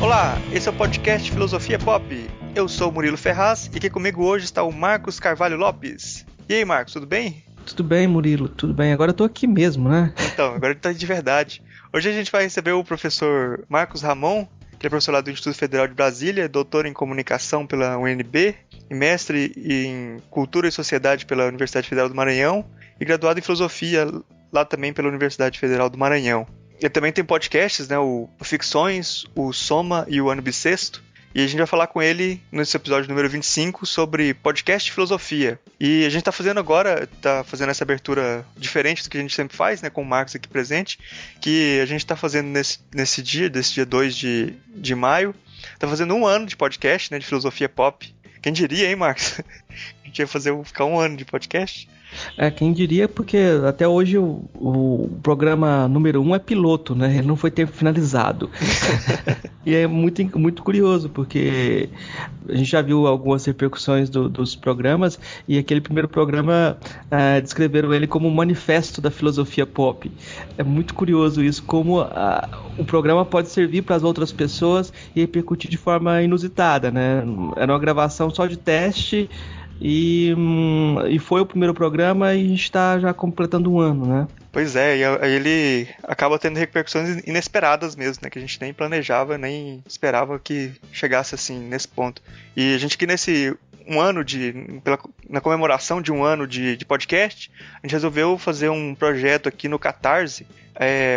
Olá, esse é o podcast Filosofia Pop. Eu sou o Murilo Ferraz e aqui comigo hoje está o Marcos Carvalho Lopes. E aí, Marcos, tudo bem? Tudo bem, Murilo, tudo bem. Agora eu tô aqui mesmo, né? Então, agora ele tá de verdade. Hoje a gente vai receber o professor Marcos Ramon, que é professor lá do Instituto Federal de Brasília, doutor em comunicação pela UNB, e mestre em cultura e sociedade pela Universidade Federal do Maranhão, e graduado em filosofia lá também pela Universidade Federal do Maranhão. Ele também tem podcasts, né, o Ficções, o Soma e o Ano Bissexto. E a gente vai falar com ele nesse episódio número 25 sobre podcast e filosofia. E a gente tá fazendo agora, tá fazendo essa abertura diferente do que a gente sempre faz, né, com o Marcos aqui presente, que a gente tá fazendo desse dia 2 de maio, tá fazendo 1 ano de podcast, né, de filosofia pop. Quem diria, hein, Marcos? A gente ia ficar 1 ano de podcast. Quem diria, porque até hoje o programa número 1 é piloto, né? Ele não foi tempo finalizado. E é muito curioso, porque a gente já viu algumas repercussões dos programas, e aquele primeiro programa descreveram ele como um manifesto da filosofia pop. É muito curioso isso, como o programa pode servir para as outras pessoas e repercutir de forma inusitada, né? Era uma gravação só de teste. E foi o primeiro programa e a gente está já completando 1 ano, né? Pois é, e aí ele acaba tendo repercussões inesperadas mesmo, né? Que a gente nem planejava, nem esperava que chegasse assim, nesse ponto. E a gente aqui nesse 1 ano na comemoração de 1 ano de podcast, a gente resolveu fazer um projeto aqui no Catarse,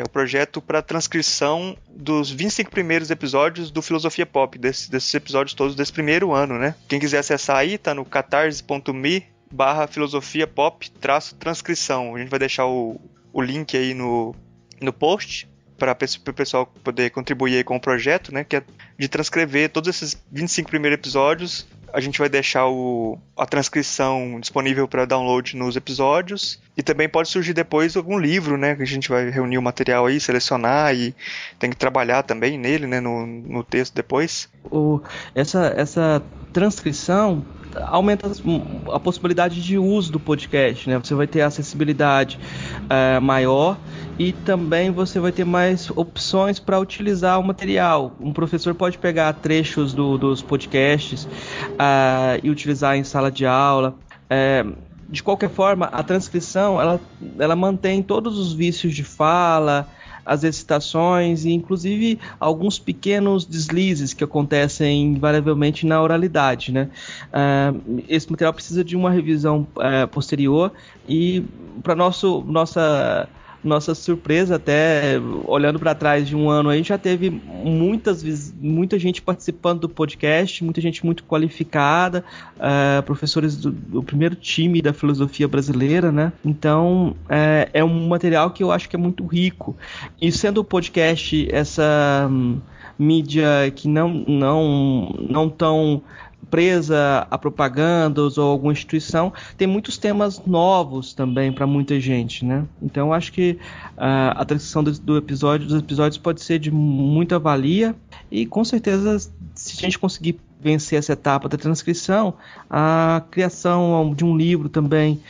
o projeto para transcrição dos 25 primeiros episódios do Filosofia Pop, desses episódios todos desse primeiro ano, né? Quem quiser acessar aí, tá no catarse.me/filosofiapop-transcrição. A gente vai deixar o link aí no post para o pessoal poder contribuir aí com o projeto, né? Que é de transcrever todos esses 25 primeiros episódios. A gente vai deixar a transcrição disponível para download nos episódios. E também pode surgir depois algum livro, né? Que a gente vai reunir o material aí, selecionar e tem que trabalhar também nele, né? No texto depois. Essa transcrição aumenta a possibilidade de uso do podcast, né? Você vai ter acessibilidade maior e também você vai ter mais opções para utilizar o material. Um professor pode pegar trechos dos podcasts e utilizar em sala de aula. De qualquer forma, a transcrição ela mantém todos os vícios de fala, as excitações e inclusive alguns pequenos deslizes que acontecem invariavelmente na oralidade, né? Esse material precisa de uma revisão posterior e para nossa surpresa, até olhando para trás de 1 ano, a gente já teve muita gente participando do podcast, muita gente muito qualificada, professores do primeiro time da filosofia brasileira, né? Então, é um material que eu acho que é muito rico. E sendo o podcast essa mídia que não tão presa a propagandas ou alguma instituição, tem muitos temas novos também para muita gente, né? Então eu acho que a transcrição dos episódios pode ser de muita valia e com certeza se a gente conseguir vencer essa etapa da transcrição, a criação de um livro também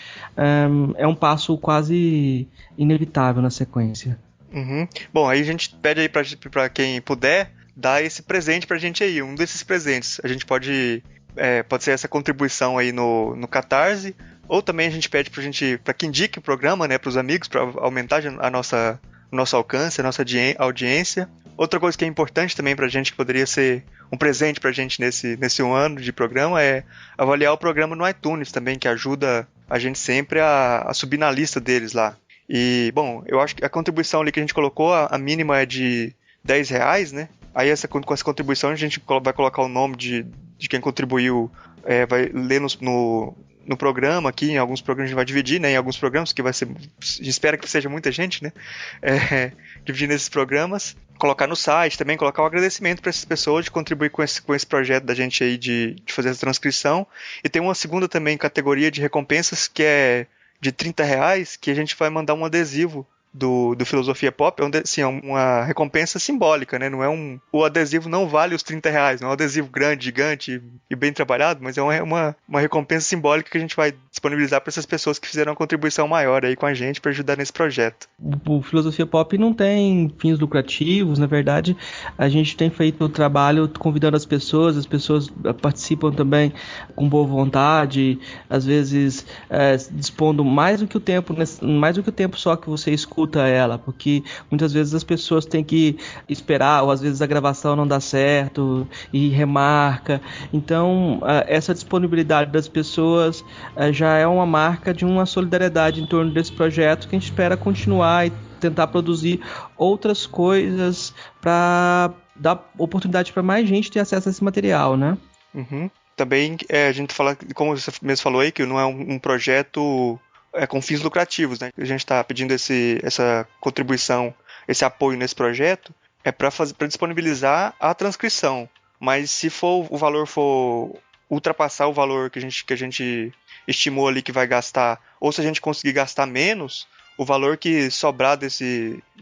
é um passo quase inevitável na sequência. Uhum. Bom, aí a gente pede aí para quem puder dar esse presente pra gente aí, um desses presentes. A gente pode ser essa contribuição aí no Catarse, ou também a gente pede pra que indique o programa, né, pros amigos, para aumentar o nosso alcance, a nossa audiência. Outra coisa que é importante também pra gente, que poderia ser um presente pra gente nesse 1 ano de programa, é avaliar o programa no iTunes também, que ajuda a gente sempre a subir na lista deles lá. E, bom, eu acho que a contribuição ali que a gente colocou, a mínima é de R$10, né? Aí com essa contribuição a gente vai colocar o nome de quem contribuiu, vai ler no programa aqui, em alguns programas a gente vai dividir, né, em alguns programas, que vai ser, espera que seja muita gente, né, dividir nesses programas, colocar no site também, colocar um agradecimento para essas pessoas de contribuir com esse projeto da gente aí de fazer essa transcrição. E tem uma segunda também categoria de recompensas que é de R$30, que a gente vai mandar um adesivo do Filosofia Pop, assim, é uma recompensa simbólica, né? Não é o adesivo não vale os R$ 30, não é um adesivo grande, gigante e bem trabalhado, mas é uma recompensa simbólica que a gente vai disponibilizar para essas pessoas que fizeram uma contribuição maior aí com a gente para ajudar nesse projeto. O Filosofia Pop não tem fins lucrativos, na verdade, a gente tem feito o trabalho convidando as pessoas participam também com boa vontade, às vezes dispondo mais do que o tempo só que você escuta ela, porque muitas vezes as pessoas têm que esperar, ou às vezes a gravação não dá certo e remarca. Então essa disponibilidade das pessoas já é uma marca de uma solidariedade em torno desse projeto que a gente espera continuar e tentar produzir outras coisas para dar oportunidade para mais gente ter acesso a esse material, né? Uhum. Também a gente fala, como você mesmo falou aí, que não é um projeto com fins lucrativos, né? A gente está pedindo essa contribuição, esse apoio nesse projeto, para disponibilizar a transcrição. Mas se o valor for ultrapassar o valor que a gente estimou ali que vai gastar, ou se a gente conseguir gastar menos, o valor que sobrar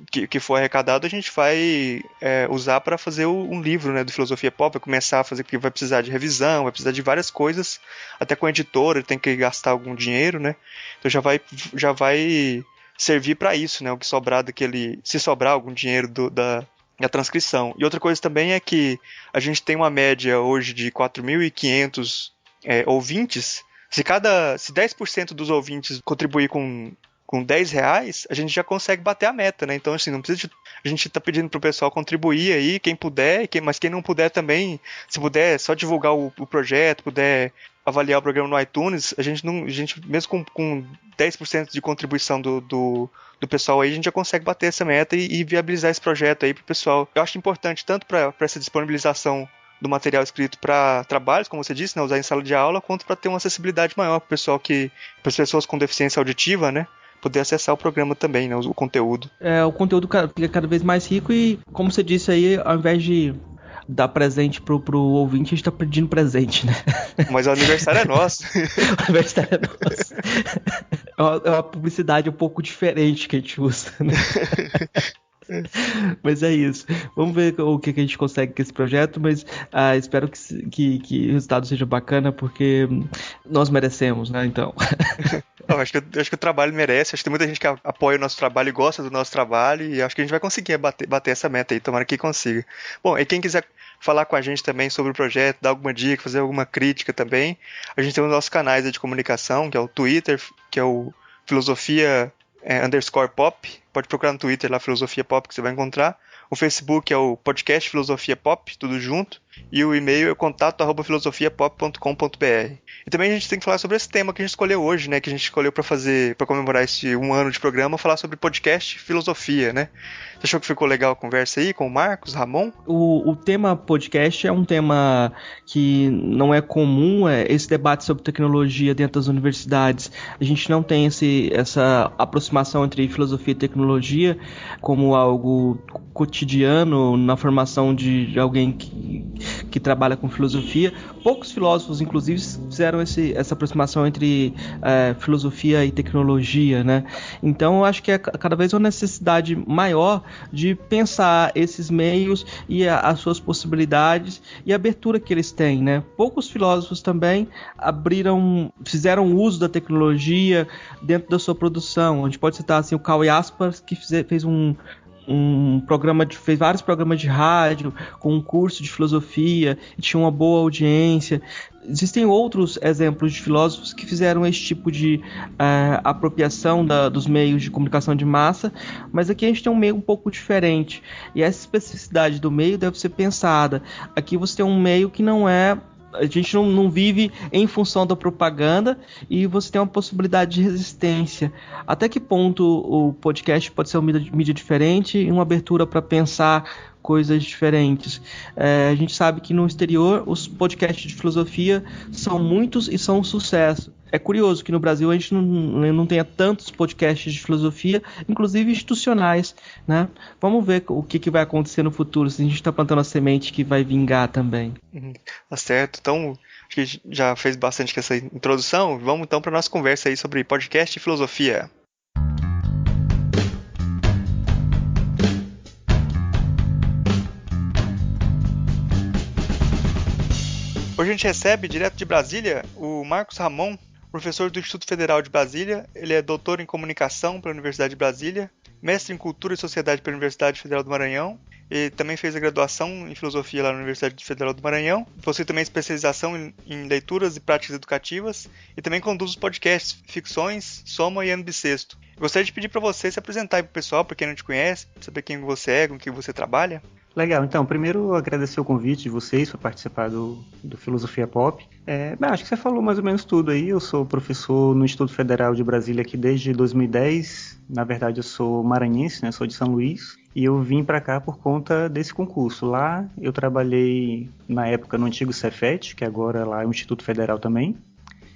que for arrecadado, a gente vai usar para fazer um livro, né, do Filosofia Pop, vai começar a fazer, porque vai precisar de revisão, vai precisar de várias coisas, até com a editora tem que gastar algum dinheiro, né? Então já vai servir para isso, né? O que sobrar se sobrar algum dinheiro da transcrição. E outra coisa também é que a gente tem uma média hoje de 4.500 ouvintes. Se 10% dos ouvintes contribuir com R$ 10, a gente já consegue bater a meta, né? Então, assim, não precisa a gente tá pedindo pro pessoal contribuir aí, quem puder, mas quem não puder também, se puder só divulgar o projeto, puder avaliar o programa no iTunes, a gente mesmo com 10% de contribuição do pessoal aí, a gente já consegue bater essa meta e viabilizar esse projeto aí pro pessoal. Eu acho importante tanto para essa disponibilização do material escrito para trabalhos, como você disse, né, usar em sala de aula, quanto para ter uma acessibilidade maior para as pessoas com deficiência auditiva, né? Poder acessar o programa também, né, o conteúdo. O conteúdo fica cada vez mais rico e, como você disse aí, ao invés de dar presente pro ouvinte, a gente tá pedindo presente, né? Mas o aniversário é nosso. O aniversário é nosso. É uma publicidade um pouco diferente que a gente usa, né? Mas é isso. Vamos ver o que a gente consegue com esse projeto, mas espero que o resultado seja bacana, porque nós merecemos, né? Então. Acho que o trabalho merece. Acho que tem muita gente que apoia o nosso trabalho e gosta do nosso trabalho, e acho que a gente vai conseguir bater essa meta aí. Tomara que consiga. Bom, e quem quiser falar com a gente também sobre o projeto, dar alguma dica, fazer alguma crítica também, a gente tem os nossos canais de comunicação, que é o Twitter, que é o Filosofia _pop. Pode procurar no Twitter lá, Filosofia Pop, que você vai encontrar. O Facebook é o podcast Filosofia Pop, tudo junto. E o e-mail é contato@filosofiapop.com.br. E também a gente tem que falar sobre esse tema que a gente escolheu hoje, né? Que a gente escolheu para comemorar esse 1 ano de programa, falar sobre podcast filosofia, né? Você achou que ficou legal a conversa aí com o Marcos, Ramon? O tema podcast é um tema que não é comum, esse debate sobre tecnologia dentro das universidades. A gente não tem essa aproximação entre filosofia e tecnologia como algo cotidiano na formação de alguém que trabalha com filosofia. Poucos filósofos, inclusive, fizeram essa aproximação entre filosofia e tecnologia, né? Então, eu acho que é cada vez uma necessidade maior de pensar esses meios e as suas possibilidades e a abertura que eles têm, né? Poucos filósofos também fizeram uso da tecnologia dentro da sua produção. A gente pode citar assim, o Karl Jaspers, que fez fez vários programas de rádio com um curso de filosofia e tinha uma boa audiência. Existem outros exemplos de filósofos que fizeram esse tipo de apropriação dos meios de comunicação de massa, mas aqui a gente tem um meio um pouco diferente e essa especificidade do meio deve ser pensada. Aqui você tem um meio que a gente não vive em função da propaganda e você tem uma possibilidade de resistência. Até que ponto o podcast pode ser uma mídia diferente e uma abertura para pensar coisas diferentes? A gente sabe que no exterior os podcasts de filosofia são muitos e são um sucesso. É curioso que no Brasil a gente não tenha tantos podcasts de filosofia, inclusive institucionais, né? Vamos ver o que vai acontecer no futuro, se a gente está plantando a semente que vai vingar também. Tá certo. Então, acho que a gente já fez bastante com essa introdução. Vamos então para a nossa conversa aí sobre podcast e filosofia. gente recebe, direto de Brasília, o Marcos Ramon, professor do Instituto Federal de Brasília. Ele é doutor em comunicação pela Universidade de Brasília, mestre em cultura e sociedade pela Universidade Federal do Maranhão. Ele também fez a graduação em filosofia lá na Universidade Federal do Maranhão. Possui também especialização em leituras e práticas educativas. E também conduz os podcasts Ficções, Soma e Ano Bissexto. Gostaria de pedir para você se apresentar aí pro pessoal, para quem não te conhece, saber quem você é, com quem você trabalha. Legal, então, primeiro agradecer o convite de vocês para participar do Filosofia Pop. Acho que você falou mais ou menos tudo aí. Eu sou professor no Instituto Federal de Brasília aqui desde 2010. Na verdade, eu sou maranhense, né? Sou de São Luís. E eu vim para cá por conta desse concurso. Lá eu trabalhei, na época, no antigo Cefet, que agora lá é o Instituto Federal também.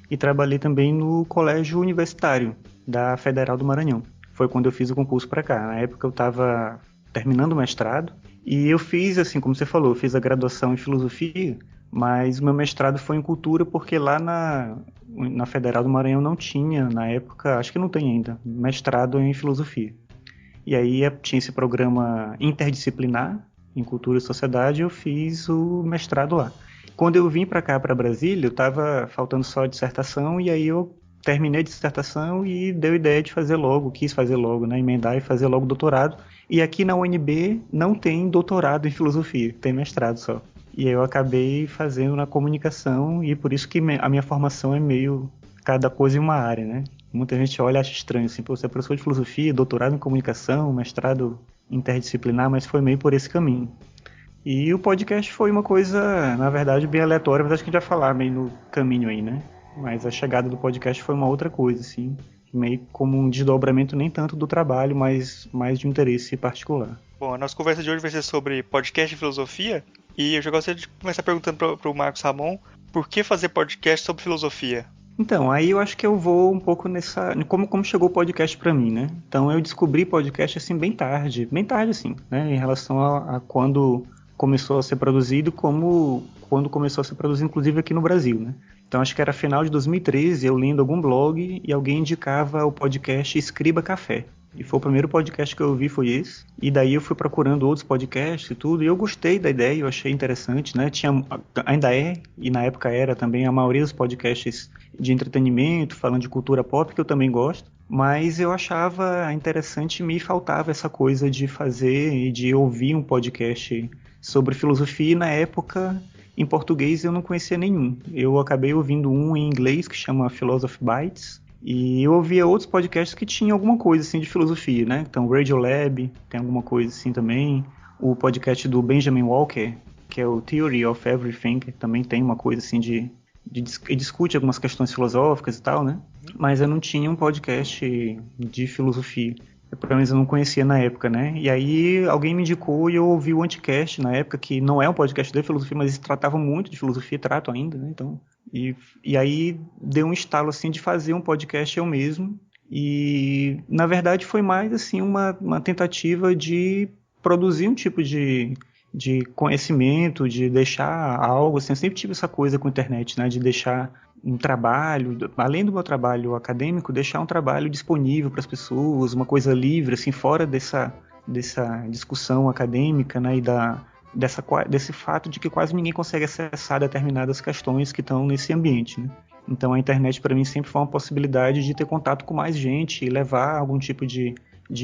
E trabalhei também no Colégio Universitário da Federal do Maranhão. Foi quando eu fiz o concurso para cá. Na época eu estava terminando o mestrado. E eu fiz, assim, como você falou, eu fiz a graduação em filosofia, mas o meu mestrado foi em cultura porque lá na Federal do Maranhão não tinha, na época, acho que não tem ainda, mestrado em filosofia. E aí tinha esse programa interdisciplinar em cultura e sociedade, eu fiz o mestrado lá. Quando eu vim para cá, para Brasília, eu estava faltando só a dissertação, e aí eu terminei a dissertação e deu ideia de fazer logo, quis fazer logo, né, emendar e fazer logo doutorado. E aqui na UNB não tem doutorado em filosofia, tem mestrado só. E eu acabei fazendo na comunicação, e por isso que a minha formação é meio cada coisa em uma área, né? Muita gente olha e acha estranho, assim, pô, você é professor de filosofia, doutorado em comunicação, mestrado interdisciplinar, mas foi meio por esse caminho. E o podcast foi uma coisa, na verdade, bem aleatória, mas acho que a gente vai falar meio no caminho aí, né? Mas a chegada do podcast foi uma outra coisa, assim, meio como um desdobramento nem tanto do trabalho, mas mais de um interesse particular. Bom, a nossa conversa de hoje vai ser sobre podcast e filosofia, e eu já gostaria de começar perguntando para o Marcos Ramon, por que fazer podcast sobre filosofia? Então, aí eu acho que eu vou um pouco nessa... Como chegou o podcast pra mim, né? Então eu descobri podcast assim bem tarde assim, né? Em relação a quando começou a ser produzido, como quando começou a ser produzido inclusive aqui no Brasil, né? Então acho que era final de 2013, eu lendo algum blog e alguém indicava o podcast Escriba Café. E foi o primeiro podcast que eu ouvi, foi esse. E daí eu fui procurando outros podcasts e tudo, e eu gostei da ideia, eu achei interessante, né? Ainda é, e na época era também, a maioria dos podcasts de entretenimento, falando de cultura pop, que eu também gosto. Mas eu achava interessante, me faltava essa coisa de fazer e de ouvir um podcast sobre filosofia, e na época, em português, eu não conhecia nenhum. Eu acabei ouvindo um em inglês que chama Philosophy Bites, e eu ouvia outros podcasts que tinham alguma coisa assim de filosofia, né? Então, Radiolab tem alguma coisa assim também. O podcast do Benjamin Walker, que é o Theory of Everything, também tem uma coisa assim de discute algumas questões filosóficas e tal, né? Mas eu não tinha um podcast de filosofia. Pelo menos eu não conhecia na época, né? E aí alguém me indicou e eu ouvi o Anticast na época, que não é um podcast de filosofia, mas eles tratavam muito de filosofia, trato ainda, né? Então, e aí deu um estalo assim de fazer um podcast eu mesmo. E na verdade foi mais assim uma tentativa de produzir um tipo de conhecimento, de deixar algo assim. Eu sempre tive essa coisa com a internet, né? De deixar um trabalho, além do meu trabalho acadêmico, deixar um trabalho disponível para as pessoas, uma coisa livre, assim, fora dessa discussão acadêmica, né? E desse fato de que quase ninguém consegue acessar determinadas questões que estão nesse ambiente, né? Então a internet para mim sempre foi uma possibilidade de ter contato com mais gente e levar algum tipo de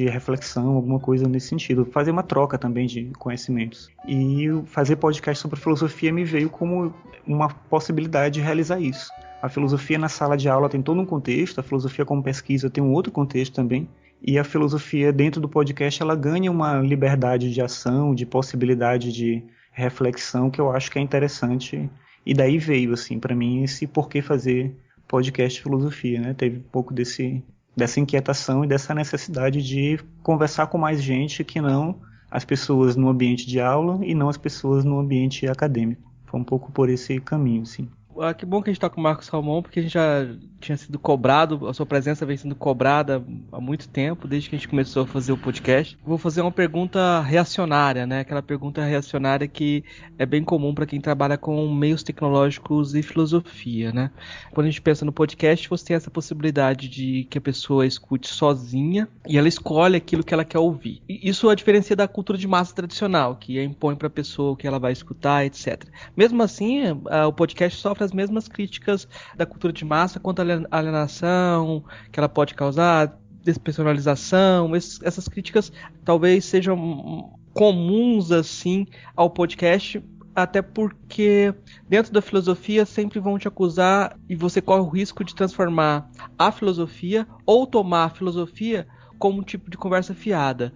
reflexão, alguma coisa nesse sentido, fazer uma troca também de conhecimentos. E fazer podcast sobre filosofia me veio como uma possibilidade de realizar isso. A filosofia na sala de aula tem todo um contexto, a filosofia como pesquisa tem um outro contexto também, e a filosofia dentro do podcast ela ganha uma liberdade de ação, de possibilidade de reflexão que eu acho que é interessante. E daí veio, assim, para mim, esse porquê fazer podcast de filosofia, né? Teve um pouco dessa inquietação e dessa necessidade de conversar com mais gente que não as pessoas no ambiente de aula e não as pessoas no ambiente acadêmico. Foi um pouco por esse caminho, sim. Que bom que a gente está com o Marcos Salmão, porque a gente já tinha sido cobrado, a sua presença vem sendo cobrada há muito tempo, desde que a gente começou a fazer o podcast. Vou fazer uma pergunta reacionária, né? Aquela pergunta reacionária que é bem comum para quem trabalha com meios tecnológicos e filosofia, né? Quando a gente pensa no podcast, você tem essa possibilidade de que a pessoa escute sozinha e ela escolhe aquilo que ela quer ouvir. E isso a diferença da cultura de massa tradicional, que impõe para a pessoa o que ela vai escutar, etc. Mesmo assim, o podcast sofre as mesmas críticas da cultura de massa quanto a alienação que ela pode causar, despersonalização. Essas críticas talvez sejam comuns assim ao podcast, até porque dentro da filosofia sempre vão te acusar e você corre o risco de transformar a filosofia ou tomar a filosofia como um tipo de conversa fiada.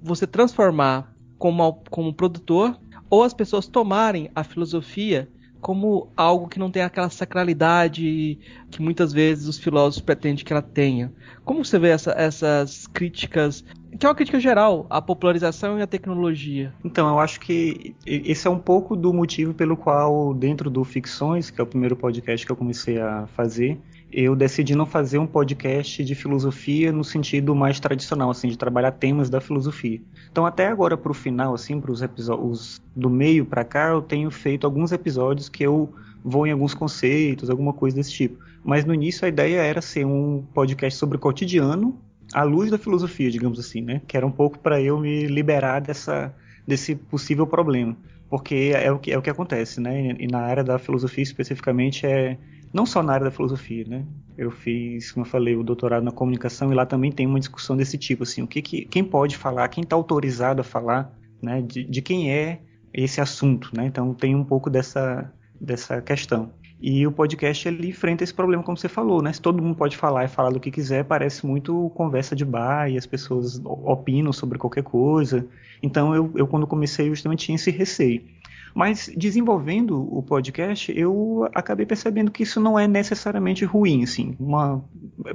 Você transformar como produtor, ou as pessoas tomarem a filosofia como algo que não tem aquela sacralidade que muitas vezes os filósofos pretendem que ela tenha. Como você vê essas críticas, que é uma crítica geral, à popularização e à tecnologia? Então, eu acho que esse é um pouco do motivo pelo qual, dentro do Ficções, que é o primeiro podcast que eu comecei a fazer, eu decidi não fazer um podcast de filosofia no sentido mais tradicional, assim, de trabalhar temas da filosofia. Então, até agora, para o final, assim, para os episódios do meio para cá, eu tenho feito alguns episódios que eu vou em alguns conceitos, alguma coisa desse tipo. Mas no início a ideia era ser um podcast sobre o cotidiano, à luz da filosofia, digamos assim, né? Que era um pouco para eu me liberar desse possível problema. Porque é o que acontece, né? E na área da filosofia especificamente não só na área da filosofia, né? Eu fiz, como eu falei, o doutorado na comunicação e lá também tem uma discussão desse tipo, assim, quem pode falar, quem está autorizado a falar, né? De quem é esse assunto, né? Então tem um pouco dessa questão. E o podcast ele enfrenta esse problema, como você falou, né? Se todo mundo pode falar e falar do que quiser, parece muito conversa de bar e as pessoas opinam sobre qualquer coisa. Então eu quando comecei justamente tinha esse receio. Mas desenvolvendo o podcast, eu acabei percebendo que isso não é necessariamente ruim, assim.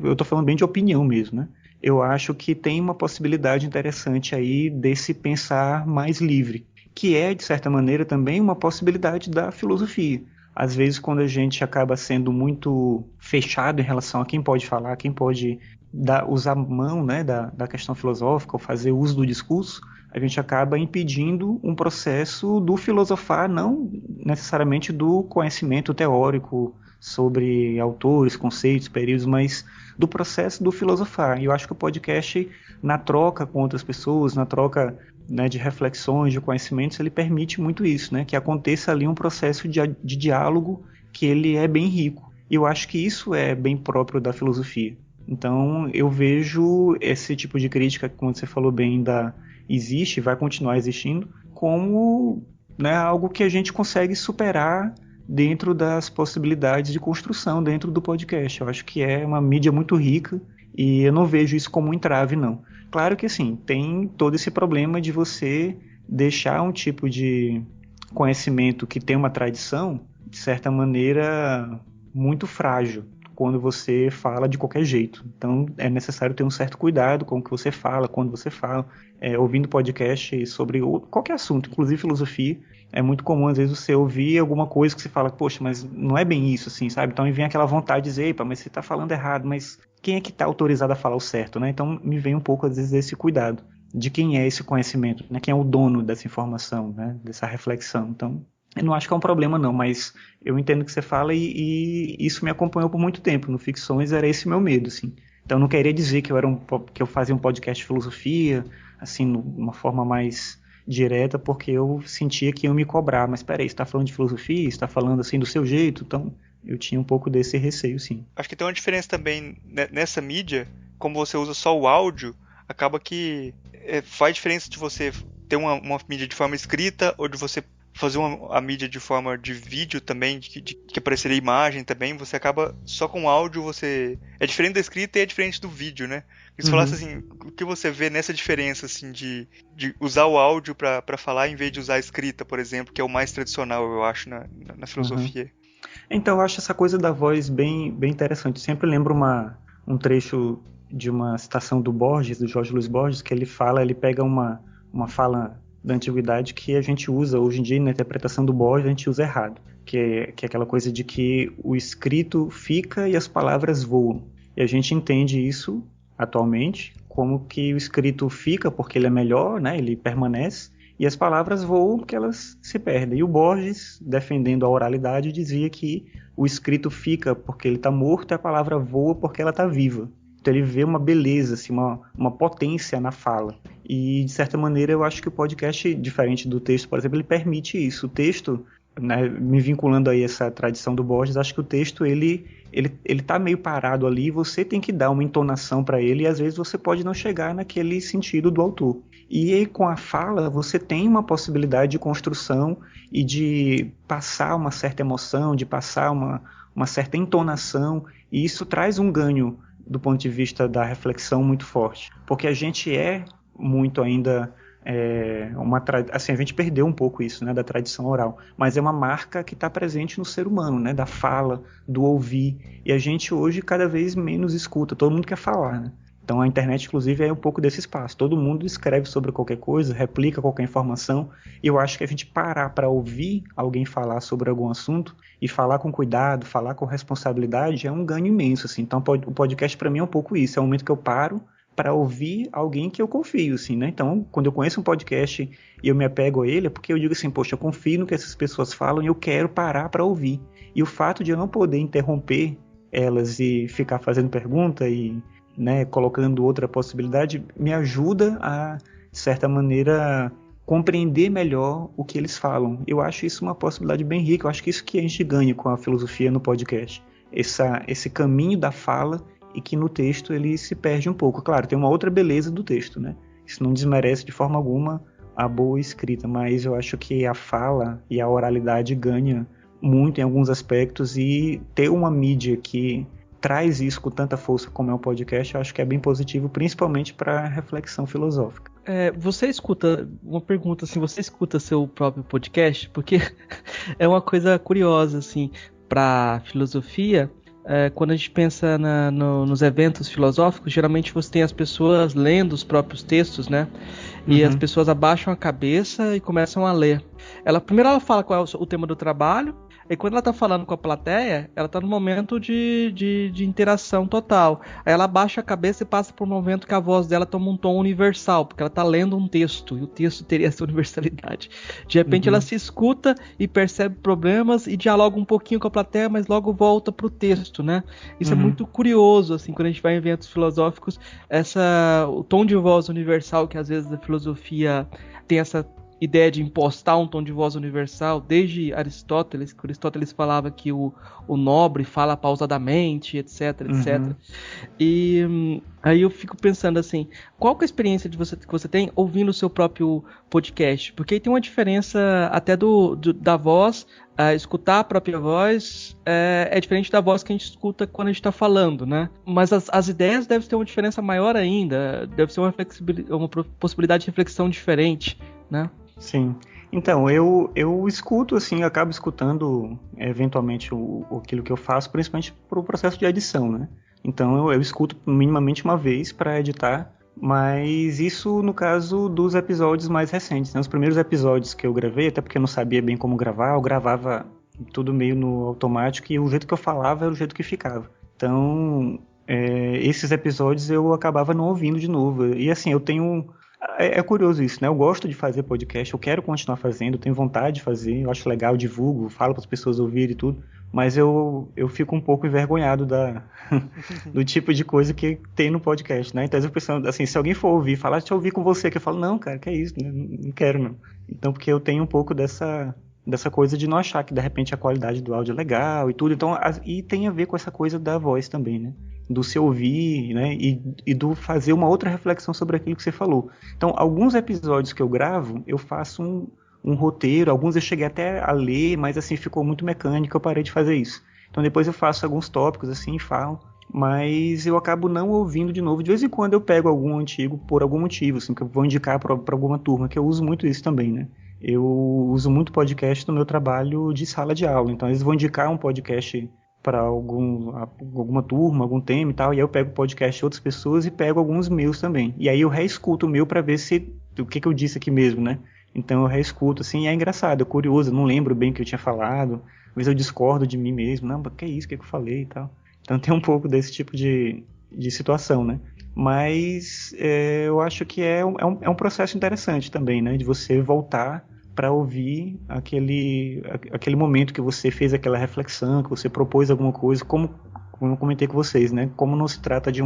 Eu estou falando bem de opinião mesmo, né? Eu acho que tem uma possibilidade interessante aí desse pensar mais livre, que é, de certa maneira, também uma possibilidade da filosofia. Às vezes, quando a gente acaba sendo muito fechado em relação a quem pode falar, quem pode usar mão, né, da questão filosófica ou fazer uso do discurso, a gente acaba impedindo um processo do filosofar, não necessariamente do conhecimento teórico sobre autores, conceitos, períodos, mas do processo do filosofar. E eu acho que o podcast, na troca com outras pessoas, na troca, né, de reflexões, de conhecimentos, ele permite muito isso, né, que aconteça ali um processo de diálogo que ele é bem rico. E eu acho que isso é bem próprio da filosofia. Então eu vejo esse tipo de crítica, como você falou bem, existe, vai continuar existindo, como, né, algo que a gente consegue superar dentro das possibilidades de construção dentro do podcast. Eu acho que é uma mídia muito rica e eu não vejo isso como um entrave, não. Claro que assim, tem todo esse problema de você deixar um tipo de conhecimento que tem uma tradição, de certa maneira, muito frágil quando você fala de qualquer jeito. Então é necessário ter um certo cuidado com o que você fala, quando você fala. Ouvindo podcast sobre qualquer assunto, inclusive filosofia, é muito comum às vezes você ouvir alguma coisa que você fala, poxa, mas não é bem isso, assim, sabe? Então me vem aquela vontade de dizer, epa, mas você está falando errado, mas quem é que está autorizado a falar o certo, né? Então me vem um pouco às vezes esse cuidado de quem é esse conhecimento, né? Quem é o dono dessa informação, né? Dessa reflexão. Então eu não acho que é um problema não, mas eu entendo o que você fala e isso me acompanhou por muito tempo. No Ficções era esse meu medo, assim. Então não queria dizer que eu fazia um podcast de filosofia, assim, de uma forma mais direta, porque eu sentia que iam me cobrar. Mas peraí, você está falando de filosofia? Você está falando assim do seu jeito? Então eu tinha um pouco desse receio, sim. Acho que tem uma diferença também nessa mídia, como você usa só o áudio, acaba que faz diferença de você ter uma mídia de forma escrita ou de você fazer a mídia de forma de vídeo também, que apareceria imagem também. Você acaba só com áudio, você é diferente da escrita e é diferente do vídeo, né? Se falasse assim, o que você vê nessa diferença assim de usar o áudio para falar em vez de usar a escrita, por exemplo, que é o mais tradicional, eu acho, na filosofia. Então eu acho essa coisa da voz bem, bem interessante. Eu sempre lembro um trecho de uma citação do Borges, do Jorge Luiz Borges, que ele pega uma fala da antiguidade que a gente usa hoje em dia na interpretação do Borges, a gente usa errado, que é aquela coisa de que o escrito fica e as palavras voam. E a gente entende isso atualmente como que o escrito fica porque ele é melhor, né? Ele permanece, e as palavras voam porque elas se perdem. E o Borges, defendendo a oralidade, dizia que o escrito fica porque ele está morto e a palavra voa porque ela está viva. Então ele vê uma beleza, assim, uma potência na fala. E, de certa maneira, eu acho que o podcast, diferente do texto, por exemplo, ele permite isso. O texto, né, me vinculando aí a essa tradição do Borges, acho que o texto, ele tá meio parado ali, você tem que dar uma entonação para ele, e às vezes você pode não chegar naquele sentido do autor. E aí, com a fala, você tem uma possibilidade de construção e de passar uma certa emoção, de passar uma certa entonação, e isso traz um ganho do ponto de vista da reflexão muito forte, porque a gente é muito ainda assim, a gente perdeu um pouco isso, né, da tradição oral, mas é uma marca que está presente no ser humano, né, da fala, do ouvir, e a gente hoje cada vez menos escuta, todo mundo quer falar, né? Então a internet, inclusive, é um pouco desse espaço. Todo mundo escreve sobre qualquer coisa, replica qualquer informação. E eu acho que a gente parar para ouvir alguém falar sobre algum assunto e falar com cuidado, falar com responsabilidade, é um ganho imenso, assim. Então o podcast para mim é um pouco isso. É o momento que eu paro para ouvir alguém que eu confio, assim, né? Então, quando eu conheço um podcast e eu me apego a ele, é porque eu digo assim, poxa, eu confio no que essas pessoas falam e eu quero parar para ouvir. E o fato de eu não poder interromper elas e ficar fazendo pergunta e, né, colocando outra possibilidade, me ajuda a, de certa maneira, compreender melhor o que eles falam. Eu acho isso uma possibilidade bem rica, eu acho que isso que a gente ganha com a filosofia no podcast. Esse caminho da fala, e que no texto ele se perde um pouco. Claro, tem uma outra beleza do texto, né? Isso não desmerece de forma alguma a boa escrita, mas eu acho que a fala e a oralidade ganha muito em alguns aspectos, e ter uma mídia que traz isso com tanta força como é o podcast, eu acho que é bem positivo, principalmente para reflexão filosófica. Você escuta, uma pergunta assim, você escuta seu próprio podcast? Porque é uma coisa curiosa, assim, para filosofia. Quando a gente pensa nos eventos filosóficos, geralmente você tem as pessoas lendo os próprios textos, né? E as pessoas abaixam a cabeça e começam a ler. Primeiro ela fala qual é o tema do trabalho, e quando ela tá falando com a plateia, ela tá no momento de interação total. Aí ela abaixa a cabeça e passa por um momento que a voz dela toma um tom universal, porque ela tá lendo um texto, e o texto teria essa universalidade. De repente ela se escuta e percebe problemas e dialoga um pouquinho com a plateia, mas logo volta pro texto, né? Isso é muito curioso, assim, quando a gente vai em eventos filosóficos, o tom de voz universal, que às vezes a filosofia tem essa ideia de impostar um tom de voz universal, desde Aristóteles, que Aristóteles falava que o nobre fala pausadamente, etc, etc. E aí eu fico pensando assim, qual que é a experiência que você tem ouvindo o seu próprio podcast? Porque aí tem uma diferença até da voz, escutar a própria voz é diferente da voz que a gente escuta quando a gente está falando, né? Mas as ideias devem ter uma diferença maior ainda, deve ser uma possibilidade de reflexão diferente, né? Sim. Então, eu escuto, assim, eu acabo escutando eventualmente aquilo que eu faço, principalmente para o processo de edição, né? Então eu escuto minimamente uma vez para editar, mas isso no caso dos episódios mais recentes, né? Os primeiros episódios que eu gravei, até porque eu não sabia bem como gravar, eu gravava tudo meio no automático e o jeito que eu falava era o jeito que ficava. Então, esses episódios eu acabava não ouvindo de novo. E assim, eu tenho... É curioso isso, né? Eu gosto de fazer podcast, eu quero continuar fazendo, eu tenho vontade de fazer, eu acho legal, eu divulgo, falo para as pessoas ouvirem e tudo, mas eu fico um pouco envergonhado do tipo de coisa que tem no podcast, né? Então eu pensando assim, se alguém for ouvir, falar, deixa eu ouvir com você, que eu falo, não, cara, que é isso, né? Não quero não. Então, porque eu tenho um pouco dessa coisa de não achar que de repente a qualidade do áudio é legal e tudo, então, e tem a ver com essa coisa da voz também, né? Do se ouvir, né, e do fazer uma outra reflexão sobre aquilo que você falou. Então, alguns episódios que eu gravo, eu faço um roteiro, alguns eu cheguei até a ler, mas assim, ficou muito mecânico, eu parei de fazer isso. Então depois eu faço alguns tópicos assim e falo, mas eu acabo não ouvindo de novo. De vez em quando eu pego algum antigo por algum motivo, assim, que eu vou indicar para alguma turma, que eu uso muito isso também, né. Eu uso muito podcast no meu trabalho de sala de aula, então às vezes vou indicar um podcast para alguma turma, algum tema e tal, e aí eu pego o podcast de outras pessoas e pego alguns meus também. E aí eu reescuto o meu para ver se o que eu disse aqui mesmo, né? Então eu reescuto, assim, e é engraçado, é curioso, eu não lembro bem o que eu tinha falado, às vezes eu discordo de mim mesmo, não, mas que é isso, que eu falei e tal. Então tem um pouco desse tipo de situação, né? Mas eu acho que é um processo interessante também, né? De você voltar para ouvir aquele momento que você fez aquela reflexão, que você propôs alguma coisa, como eu comentei com vocês, né? Como não se trata de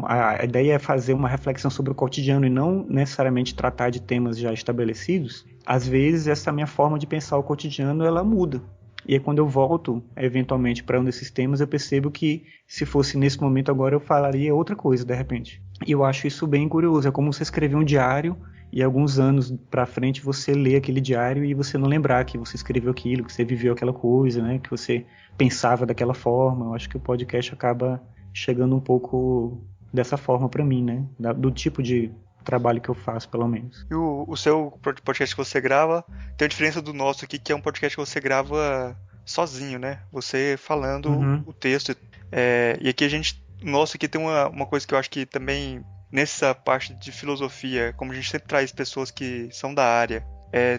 a ideia é fazer uma reflexão sobre o cotidiano e não necessariamente tratar de temas já estabelecidos. Às vezes essa minha forma de pensar o cotidiano ela muda. E aí quando eu volto eventualmente para um desses temas, eu percebo que se fosse nesse momento agora eu falaria outra coisa de repente. E eu acho isso bem curioso. É como você escrever um diário e alguns anos para frente você lê aquele diário e você não lembrar que você escreveu aquilo, que você viveu aquela coisa, né? Que você pensava daquela forma. Eu acho que o podcast acaba chegando um pouco dessa forma para mim, né? Do tipo de trabalho que eu faço, pelo menos. E o seu podcast que você grava tem a diferença do nosso aqui, que é um podcast que você grava sozinho, né? Você falando o texto. E aqui nosso aqui tem uma coisa que eu acho que também, nessa parte de filosofia, como a gente sempre traz pessoas que são da área,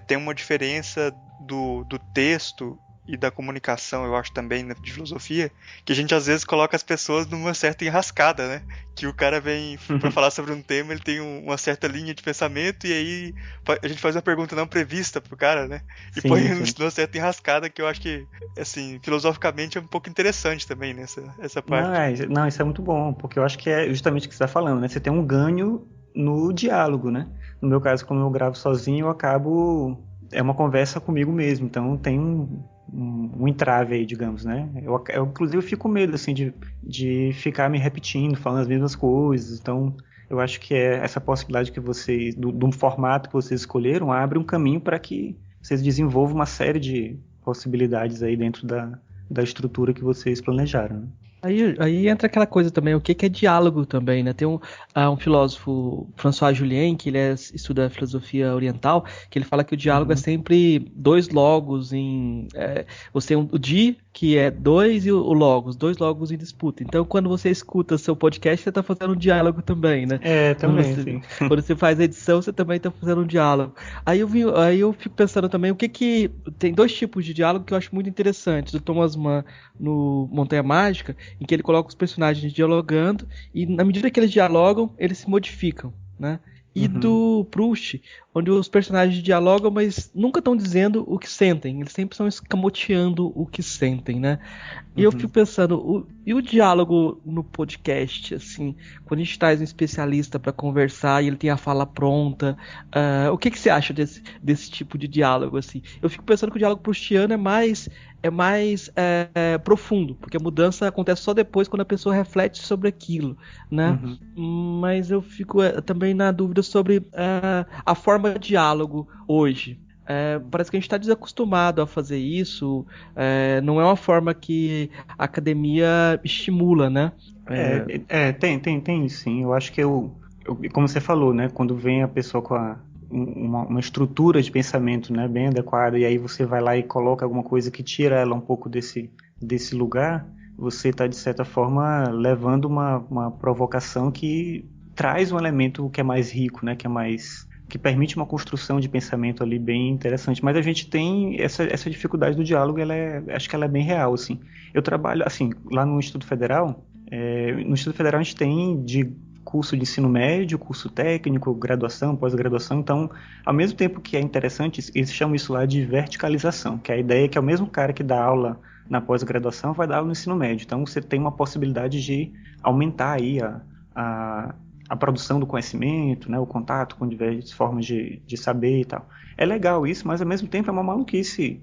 tem uma diferença do texto e da comunicação, eu acho também, né, de filosofia, que a gente às vezes coloca as pessoas numa certa enrascada, né? Que o cara vem pra falar sobre um tema, ele tem uma certa linha de pensamento e aí a gente faz uma pergunta não prevista pro cara, né? E põe numa certa enrascada que eu acho que, assim, filosoficamente é um pouco interessante também, né? Essa parte. Não, isso é muito bom, porque eu acho que é justamente o que você está falando, né? Você tem um ganho no diálogo, né? No meu caso, como eu gravo sozinho, eu acabo... É uma conversa comigo mesmo, então tem um entrave aí, digamos, né? Eu inclusive fico com medo, assim, de ficar me repetindo, falando as mesmas coisas. Então, eu acho que essa possibilidade que vocês, do formato que vocês escolheram, abre um caminho para que vocês desenvolvam uma série de possibilidades aí dentro da estrutura que vocês planejaram, né? Aí entra aquela coisa também, o que é diálogo também, né? Tem um filósofo, François Julien, que ele estuda filosofia oriental, que ele fala que o diálogo é sempre dois logos você tem o di, que é dois, e o logos, dois logos em disputa. Então, quando você escuta seu podcast, você está fazendo um diálogo também, né? Também, sim. Quando você faz a edição, você também está fazendo um diálogo. Aí eu fico pensando também, tem dois tipos de diálogo que eu acho muito interessantes. O Thomas Mann, no Montanha Mágica, em que ele coloca os personagens dialogando e na medida que eles dialogam, eles se modificam, né? E do Proust, onde os personagens dialogam, mas nunca estão dizendo o que sentem, eles sempre estão escamoteando o que sentem, né? E eu fico pensando, e o diálogo no podcast, assim, quando a gente traz um especialista para conversar e ele tem a fala pronta, o que você acha desse tipo de diálogo, assim? Eu fico pensando que o diálogo proustiano é mais profundo, porque a mudança acontece só depois, quando a pessoa reflete sobre aquilo, né? Mas eu fico também na dúvida sobre a forma de diálogo hoje. Parece que a gente está desacostumado a fazer isso, não é uma forma que a academia estimula, né? Tem isso sim. Eu acho que como você falou, né? Quando vem a pessoa com uma estrutura de pensamento, né, bem adequada, e aí você vai lá e coloca alguma coisa que tira ela um pouco desse lugar, você está, de certa forma, levando uma provocação que traz um elemento que é mais rico, né, que permite uma construção de pensamento ali bem interessante. Mas a gente tem essa dificuldade do diálogo, acho que ela é bem real, assim. Eu trabalho, assim, lá no Instituto Federal, no Instituto Federal a gente tem de curso de ensino médio, curso técnico, graduação, pós-graduação. Então, ao mesmo tempo que é interessante, eles chamam isso lá de verticalização, que é a ideia que é o mesmo cara que dá aula na pós-graduação vai dar aula no ensino médio. Então, você tem uma possibilidade de aumentar aí a produção do conhecimento, né, o contato com diversas formas de saber e tal. É legal isso, mas ao mesmo tempo é uma maluquice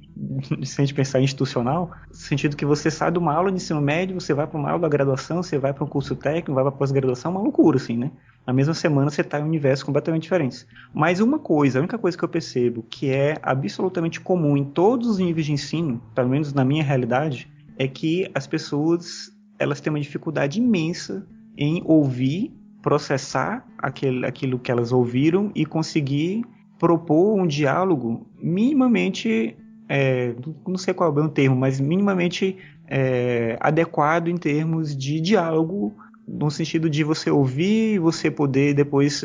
se a gente pensar em institucional, no sentido que você sai de uma aula de ensino médio, você vai para uma aula da graduação, você vai para um curso técnico, vai para pós-graduação, uma loucura, assim, né? Na mesma semana você está em universos completamente diferentes. Mas a única coisa que eu percebo que é absolutamente comum em todos os níveis de ensino, pelo menos na minha realidade, é que as pessoas elas têm uma dificuldade imensa em ouvir, processar aquilo que elas ouviram e conseguir propor um diálogo minimamente, não sei qual é o termo, mas minimamente adequado em termos de diálogo, no sentido de você ouvir, você poder depois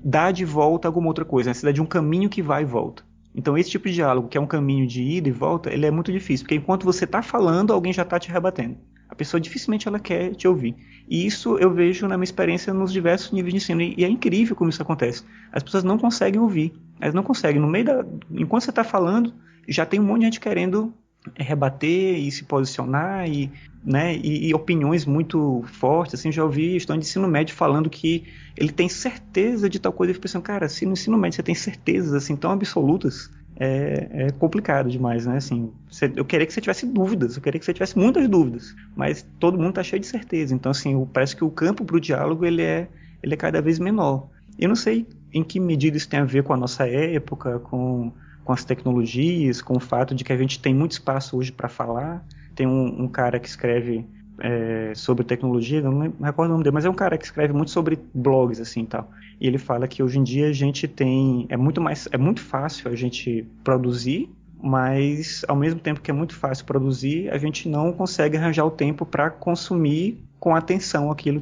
dar de volta alguma outra coisa, a necessidade de um caminho que vai e volta. Então esse tipo de diálogo, que é um caminho de ida e volta, ele é muito difícil, porque enquanto você está falando, alguém já está te rebatendo. A pessoa dificilmente ela quer te ouvir. E isso eu vejo na minha experiência nos diversos níveis de ensino. E é incrível como isso acontece. As pessoas não conseguem ouvir. Elas não conseguem. Enquanto você está falando, já tem um monte de gente querendo rebater e se posicionar e opiniões muito fortes. Assim, já ouvi estudante de ensino médio falando que ele tem certeza de tal coisa. Eu fico pensando, cara, se no ensino médio você tem certezas assim, tão absolutas, é complicado demais, né? Assim, eu queria que você tivesse dúvidas, eu queria que você tivesse muitas dúvidas, mas todo mundo está cheio de certeza. Então, assim, parece que o campo para o diálogo ele é cada vez menor. Eu não sei em que medida isso tem a ver com a nossa época, com as tecnologias, com o fato de que a gente tem muito espaço hoje para falar. Tem um cara que escreve sobre tecnologia, eu não recordo o nome dele, mas é um cara que escreve muito sobre blogs assim e tal. E ele fala que hoje em dia a gente tem é muito fácil a gente produzir, mas ao mesmo tempo que é muito fácil produzir, a gente não consegue arranjar o tempo para consumir com atenção aquilo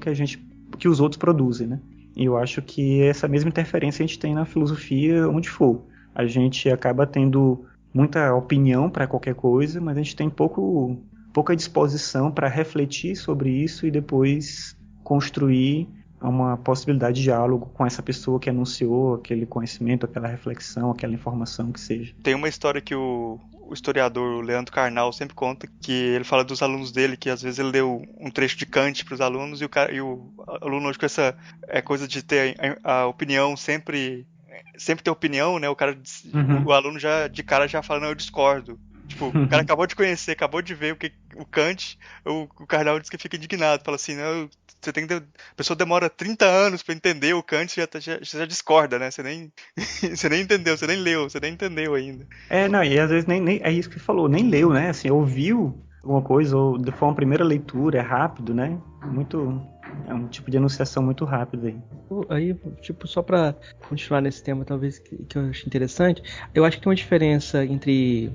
que os outros produzem, né? E eu acho que essa mesma interferência a gente tem na filosofia onde for. A gente acaba tendo muita opinião para qualquer coisa, mas a gente tem pouca disposição para refletir sobre isso e depois construir uma possibilidade de diálogo com essa pessoa que anunciou aquele conhecimento, aquela reflexão, aquela informação que seja. Tem uma história que o historiador Leandro Carnal sempre conta, que ele fala dos alunos dele, que às vezes ele deu um trecho de Kant para os alunos e o aluno hoje com essa coisa de ter a opinião sempre ter opinião, né? O aluno já de cara já fala, não, eu discordo. Tipo, o cara acabou de conhecer, acabou de ver o Kant, o Karnal diz que fica indignado, fala assim, não, a pessoa demora 30 anos pra entender o Kant, você já discorda, né? Você nem entendeu, você nem leu, você nem entendeu ainda. Não, e às vezes nem é isso que você falou, nem leu, né? Assim, ouviu alguma coisa, ou foi uma primeira leitura, é rápido, né? É um tipo de enunciação muito rápida aí. Aí, tipo, só pra continuar nesse tema, talvez, que eu acho interessante, eu acho que tem uma diferença entre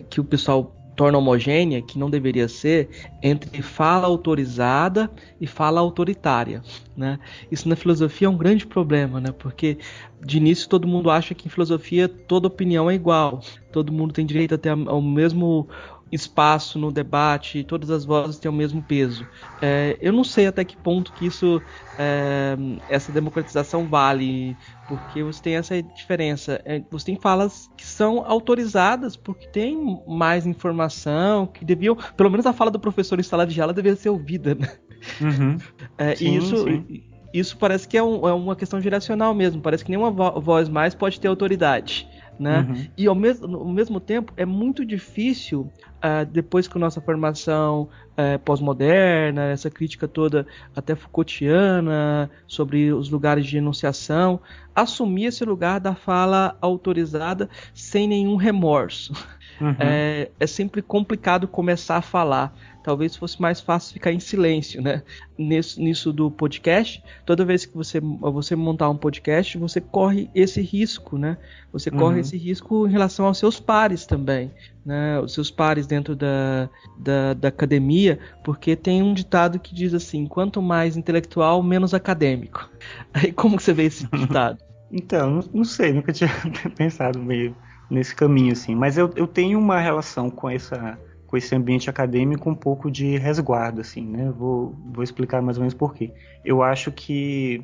que o pessoal torna homogênea, que não deveria ser, entre fala autorizada e fala autoritária, né? Isso na filosofia é um grande problema, né? Porque de início todo mundo acha que em filosofia toda opinião é igual, todo mundo tem direito a ter o mesmo espaço no debate, todas as vozes têm o mesmo peso. Eu não sei até que ponto que essa democratização vale, porque você tem essa diferença. Você tem falas que são autorizadas porque tem mais informação, que deviam, pelo menos a fala do professor em sala de aula deveria ser ouvida, né? Sim, e isso parece que é uma questão geracional mesmo, parece que nenhuma voz mais pode ter autoridade, né? E ao mesmo tempo é muito difícil, depois que a nossa formação pós-moderna, essa crítica toda até Foucaultiana sobre os lugares de enunciação, assumir esse lugar da fala autorizada sem nenhum remorso. É sempre complicado começar a falar. Talvez fosse mais fácil ficar em silêncio, né? Nisso do podcast, toda vez que você montar um podcast, você corre esse risco, né? Você corre esse risco em relação aos seus pares também, né? Os seus pares dentro da academia, porque tem um ditado que diz assim, quanto mais intelectual, menos acadêmico. Aí como que você vê esse ditado? Então, não sei, nunca tinha pensado meio nesse caminho, assim. Mas eu tenho uma relação com esse ambiente acadêmico um pouco de resguardo, assim, né? Vou explicar mais ou menos por quê. Eu acho que,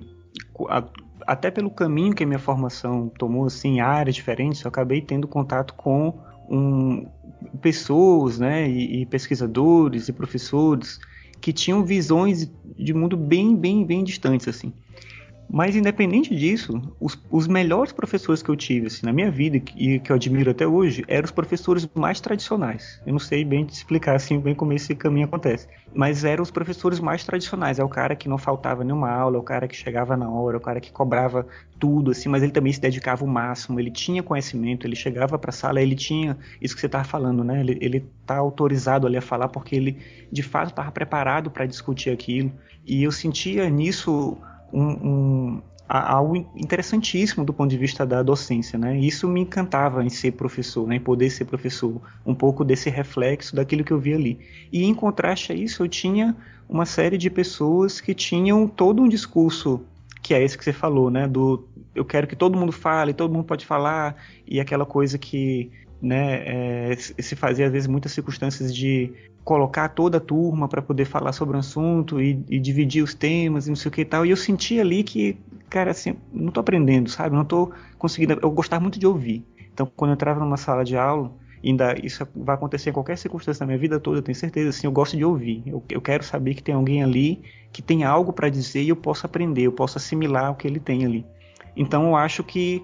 até pelo caminho que a minha formação tomou, assim, em áreas diferentes, eu acabei tendo contato com pessoas, né, e pesquisadores e professores que tinham visões de mundo bem, bem, bem distantes, assim. Mas independente disso, os melhores professores que eu tive assim, na minha vida e que eu admiro até hoje eram os professores mais tradicionais. Eu não sei bem te explicar assim bem como esse caminho acontece, mas eram os professores mais tradicionais. É o cara que não faltava nenhuma aula, é o cara que chegava na hora, é o cara que cobrava tudo, assim, mas ele também se dedicava o máximo, ele tinha conhecimento, ele chegava para a sala, ele tinha isso que você estava falando, né? Ele tá autorizado ali a falar porque ele de fato estava preparado para discutir aquilo. E eu sentia nisso algo interessantíssimo do ponto de vista da docência, né? Isso me encantava em ser professor, né? Em poder ser professor, um pouco desse reflexo daquilo que eu via ali. E em contraste a isso, eu tinha uma série de pessoas que tinham todo um discurso que é esse que você falou, né? eu quero que todo mundo fale, todo mundo pode falar, e aquela coisa que, né, se fazia às vezes muitas circunstâncias de colocar toda a turma para poder falar sobre um assunto e dividir os temas e não sei o que e tal, e eu senti ali que, cara, assim, não tô aprendendo, sabe, não tô conseguindo, eu gostava muito de ouvir, então quando eu entrava numa sala de aula, ainda isso vai acontecer em qualquer circunstância da minha vida toda, eu tenho certeza, assim, eu gosto de ouvir, eu quero saber que tem alguém ali que tem algo para dizer e eu posso aprender, eu posso assimilar o que ele tem ali. Então eu acho que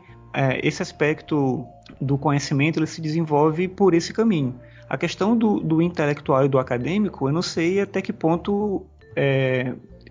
esse aspecto do conhecimento ele se desenvolve por esse caminho. A questão do intelectual e do acadêmico, eu não sei até que ponto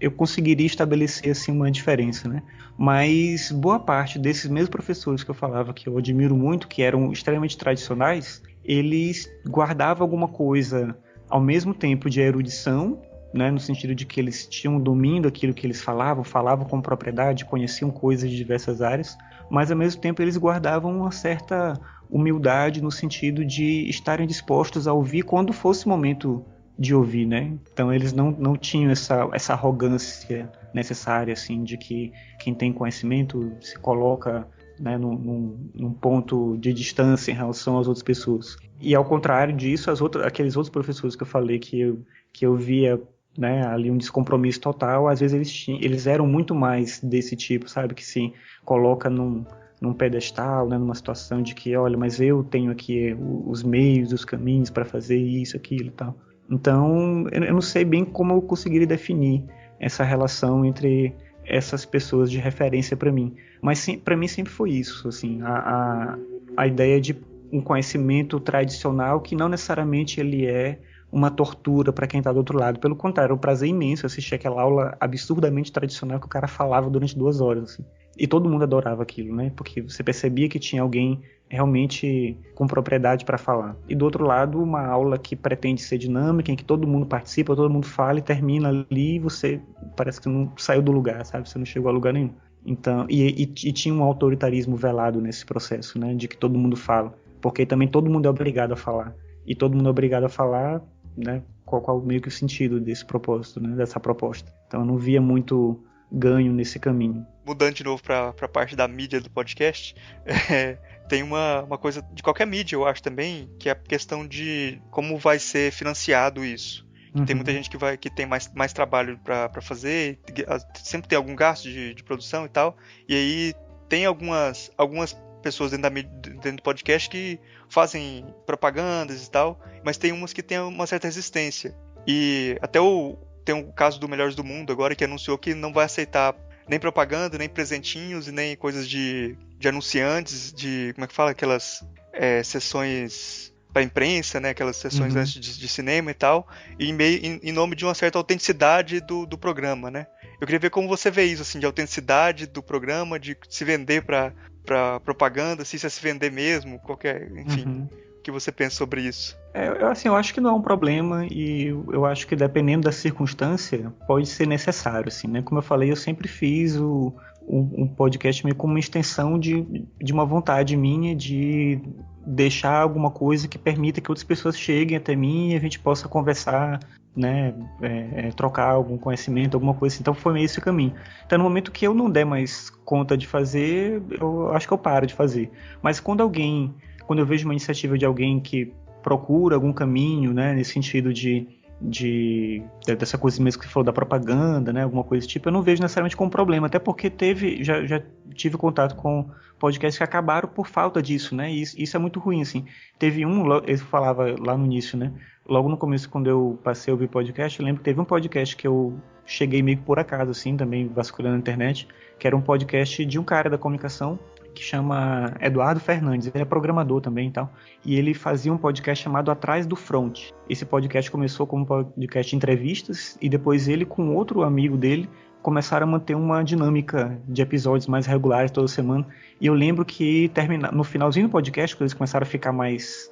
eu conseguiria estabelecer assim, uma diferença, né? Mas boa parte desses mesmos professores que eu falava que eu admiro muito, que eram extremamente tradicionais, eles guardavam alguma coisa ao mesmo tempo de erudição, né, no sentido de que eles tinham domínio daquilo que eles falavam com propriedade, conheciam coisas de diversas áreas, mas ao mesmo tempo eles guardavam uma certa humildade no sentido de estarem dispostos a ouvir quando fosse o momento de ouvir, né? Então eles não tinham essa arrogância necessária, assim, de que quem tem conhecimento se coloca, né, num ponto de distância em relação às outras pessoas. E ao contrário disso, aqueles outros professores que eu falei que eu via, né, ali um descompromisso total, às vezes eles eram muito mais desse tipo, sabe, que se coloca num pedestal, né, numa situação de que, olha, mas eu tenho aqui os meios, os caminhos para fazer isso, aquilo e tal. Então, eu não sei bem como eu conseguiria definir essa relação entre essas pessoas de referência para mim, mas para mim sempre foi isso, assim, a ideia de um conhecimento tradicional que não necessariamente ele é uma tortura para quem está do outro lado. Pelo contrário, é um prazer imenso assistir aquela aula absurdamente tradicional que o cara falava durante 2 horas. Assim. E todo mundo adorava aquilo, né? Porque você percebia que tinha alguém realmente com propriedade para falar. E do outro lado, uma aula que pretende ser dinâmica, em que todo mundo participa, todo mundo fala e termina ali e você parece que não saiu do lugar, sabe? Você não chegou a lugar nenhum. Então, e tinha um autoritarismo velado nesse processo, né? De que todo mundo fala. Porque também todo mundo é obrigado a falar. E todo mundo é obrigado a falar, né? Qual meio que o sentido desse propósito, né? Dessa proposta. Então eu não via muito ganho nesse caminho. Mudando de novo para a parte da mídia do podcast, tem uma coisa de qualquer mídia, eu acho também, que é a questão de como vai ser financiado isso. Uhum. Tem muita gente que tem mais trabalho para fazer, sempre tem algum gasto de produção e tal, e aí tem algumas pessoas dentro do podcast que fazem propagandas e tal, mas tem umas que têm uma certa resistência. E até tem um caso do Melhores do Mundo agora que anunciou que não vai aceitar nem propaganda, nem presentinhos, nem coisas de anunciantes, como é que fala? Aquelas sessões para imprensa, né? Aquelas sessões antes de cinema e tal, em nome de uma certa autenticidade do programa, né? Eu queria ver como você vê isso, assim, de autenticidade do programa, de se vender para propaganda, se isso é se vender mesmo, enfim, o que você pensa sobre isso? Eu acho que não é um problema e eu acho que dependendo da circunstância pode ser necessário, assim, né? Como eu falei, eu sempre fiz um podcast meio como uma extensão de uma vontade minha de deixar alguma coisa que permita que outras pessoas cheguem até mim e a gente possa conversar, né, trocar algum conhecimento, alguma coisa assim. Então foi meio esse o caminho. Então no momento que eu não der mais conta de fazer, eu acho que eu paro de fazer. Mas quando eu vejo uma iniciativa de alguém que procura algum caminho, né, nesse sentido dessa coisa mesmo que você falou da propaganda, né, alguma coisa desse tipo, eu não vejo necessariamente como problema, até porque já tive contato com podcasts que acabaram por falta disso, né, e isso é muito ruim, assim. Teve eu falava lá no início, né, logo no começo, quando eu passei a ouvir podcast, eu lembro que teve um podcast que eu cheguei meio que por acaso, assim, também vasculhando na internet, que era um podcast de um cara da comunicação que chama Eduardo Fernandes, ele é programador também e tal, e ele fazia um podcast chamado Atrás do Front. Esse podcast começou como um podcast de entrevistas, e depois ele com outro amigo dele começaram a manter uma dinâmica de episódios mais regulares toda semana, e eu lembro que no finalzinho do podcast, quando eles começaram a ficar mais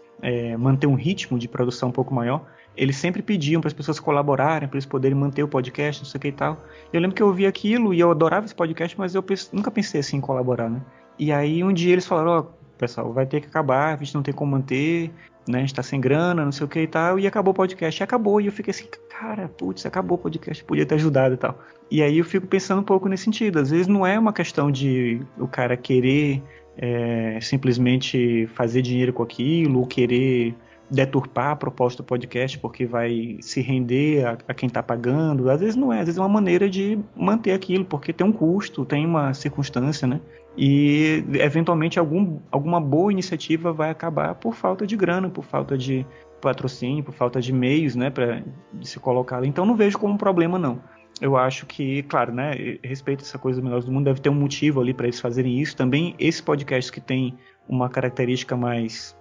manter um ritmo de produção um pouco maior, eles sempre pediam para as pessoas colaborarem, para eles poderem manter o podcast, não sei o que e tal. Eu lembro que eu ouvi aquilo e eu adorava esse podcast, mas eu nunca pensei assim em colaborar, né? E aí um dia eles falaram, pessoal, vai ter que acabar, a gente não tem como manter, né? A gente tá sem grana, não sei o que e tal, e acabou o podcast, e acabou, e eu fiquei assim, cara, putz, acabou o podcast, podia ter ajudado e tal. E aí eu fico pensando um pouco nesse sentido, às vezes não é uma questão de o cara querer simplesmente fazer dinheiro com aquilo, ou querer deturpar a proposta do podcast porque vai se render a quem está pagando. Às vezes não é, às vezes é uma maneira de manter aquilo, porque tem um custo, tem uma circunstância, né? E eventualmente alguma boa iniciativa vai acabar por falta de grana, por falta de patrocínio, por falta de meios, né, para se colocar. Então não vejo como um problema, não. Eu acho que, claro, né, respeito essa coisa dos Melhores do Mundo, deve ter um motivo ali para eles fazerem isso. Também esse podcast que tem uma característica mais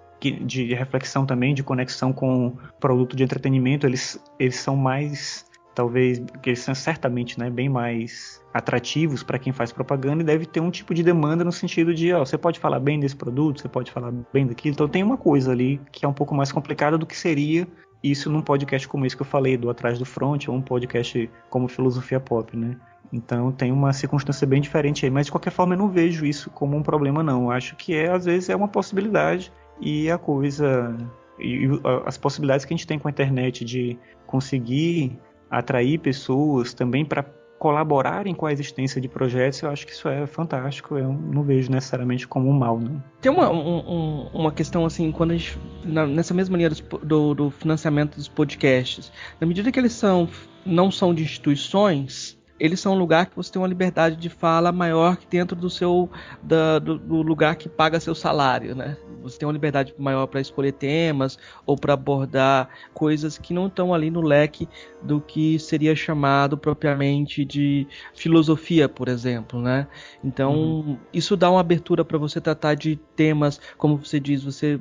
de reflexão também, de conexão com produto de entretenimento, eles são mais, talvez, eles são certamente, né, bem mais atrativos para quem faz propaganda, e deve ter um tipo de demanda no sentido de, você pode falar bem desse produto, você pode falar bem daquilo. Então tem uma coisa ali que é um pouco mais complicada do que seria isso num podcast como esse que eu falei, do Atrás do Front, ou um podcast como Filosofia Pop, né? Então tem uma circunstância bem diferente aí, mas de qualquer forma eu não vejo isso como um problema, não. Eu acho que às vezes é uma possibilidade, e a coisa, e as possibilidades que a gente tem com a internet de conseguir atrair pessoas também para colaborarem com a existência de projetos, eu acho que isso é fantástico. Eu não vejo necessariamente como um mal, não. Tem uma questão assim, quando a gente, nessa mesma linha do financiamento dos podcasts, na medida que eles não são de instituições, eles são um lugar que você tem uma liberdade de fala maior que dentro do lugar que paga seu salário, né? Você tem uma liberdade maior para escolher temas ou para abordar coisas que não estão ali no leque do que seria chamado propriamente de filosofia, por exemplo, né? Então, isso dá uma abertura para você tratar de temas, como você diz, você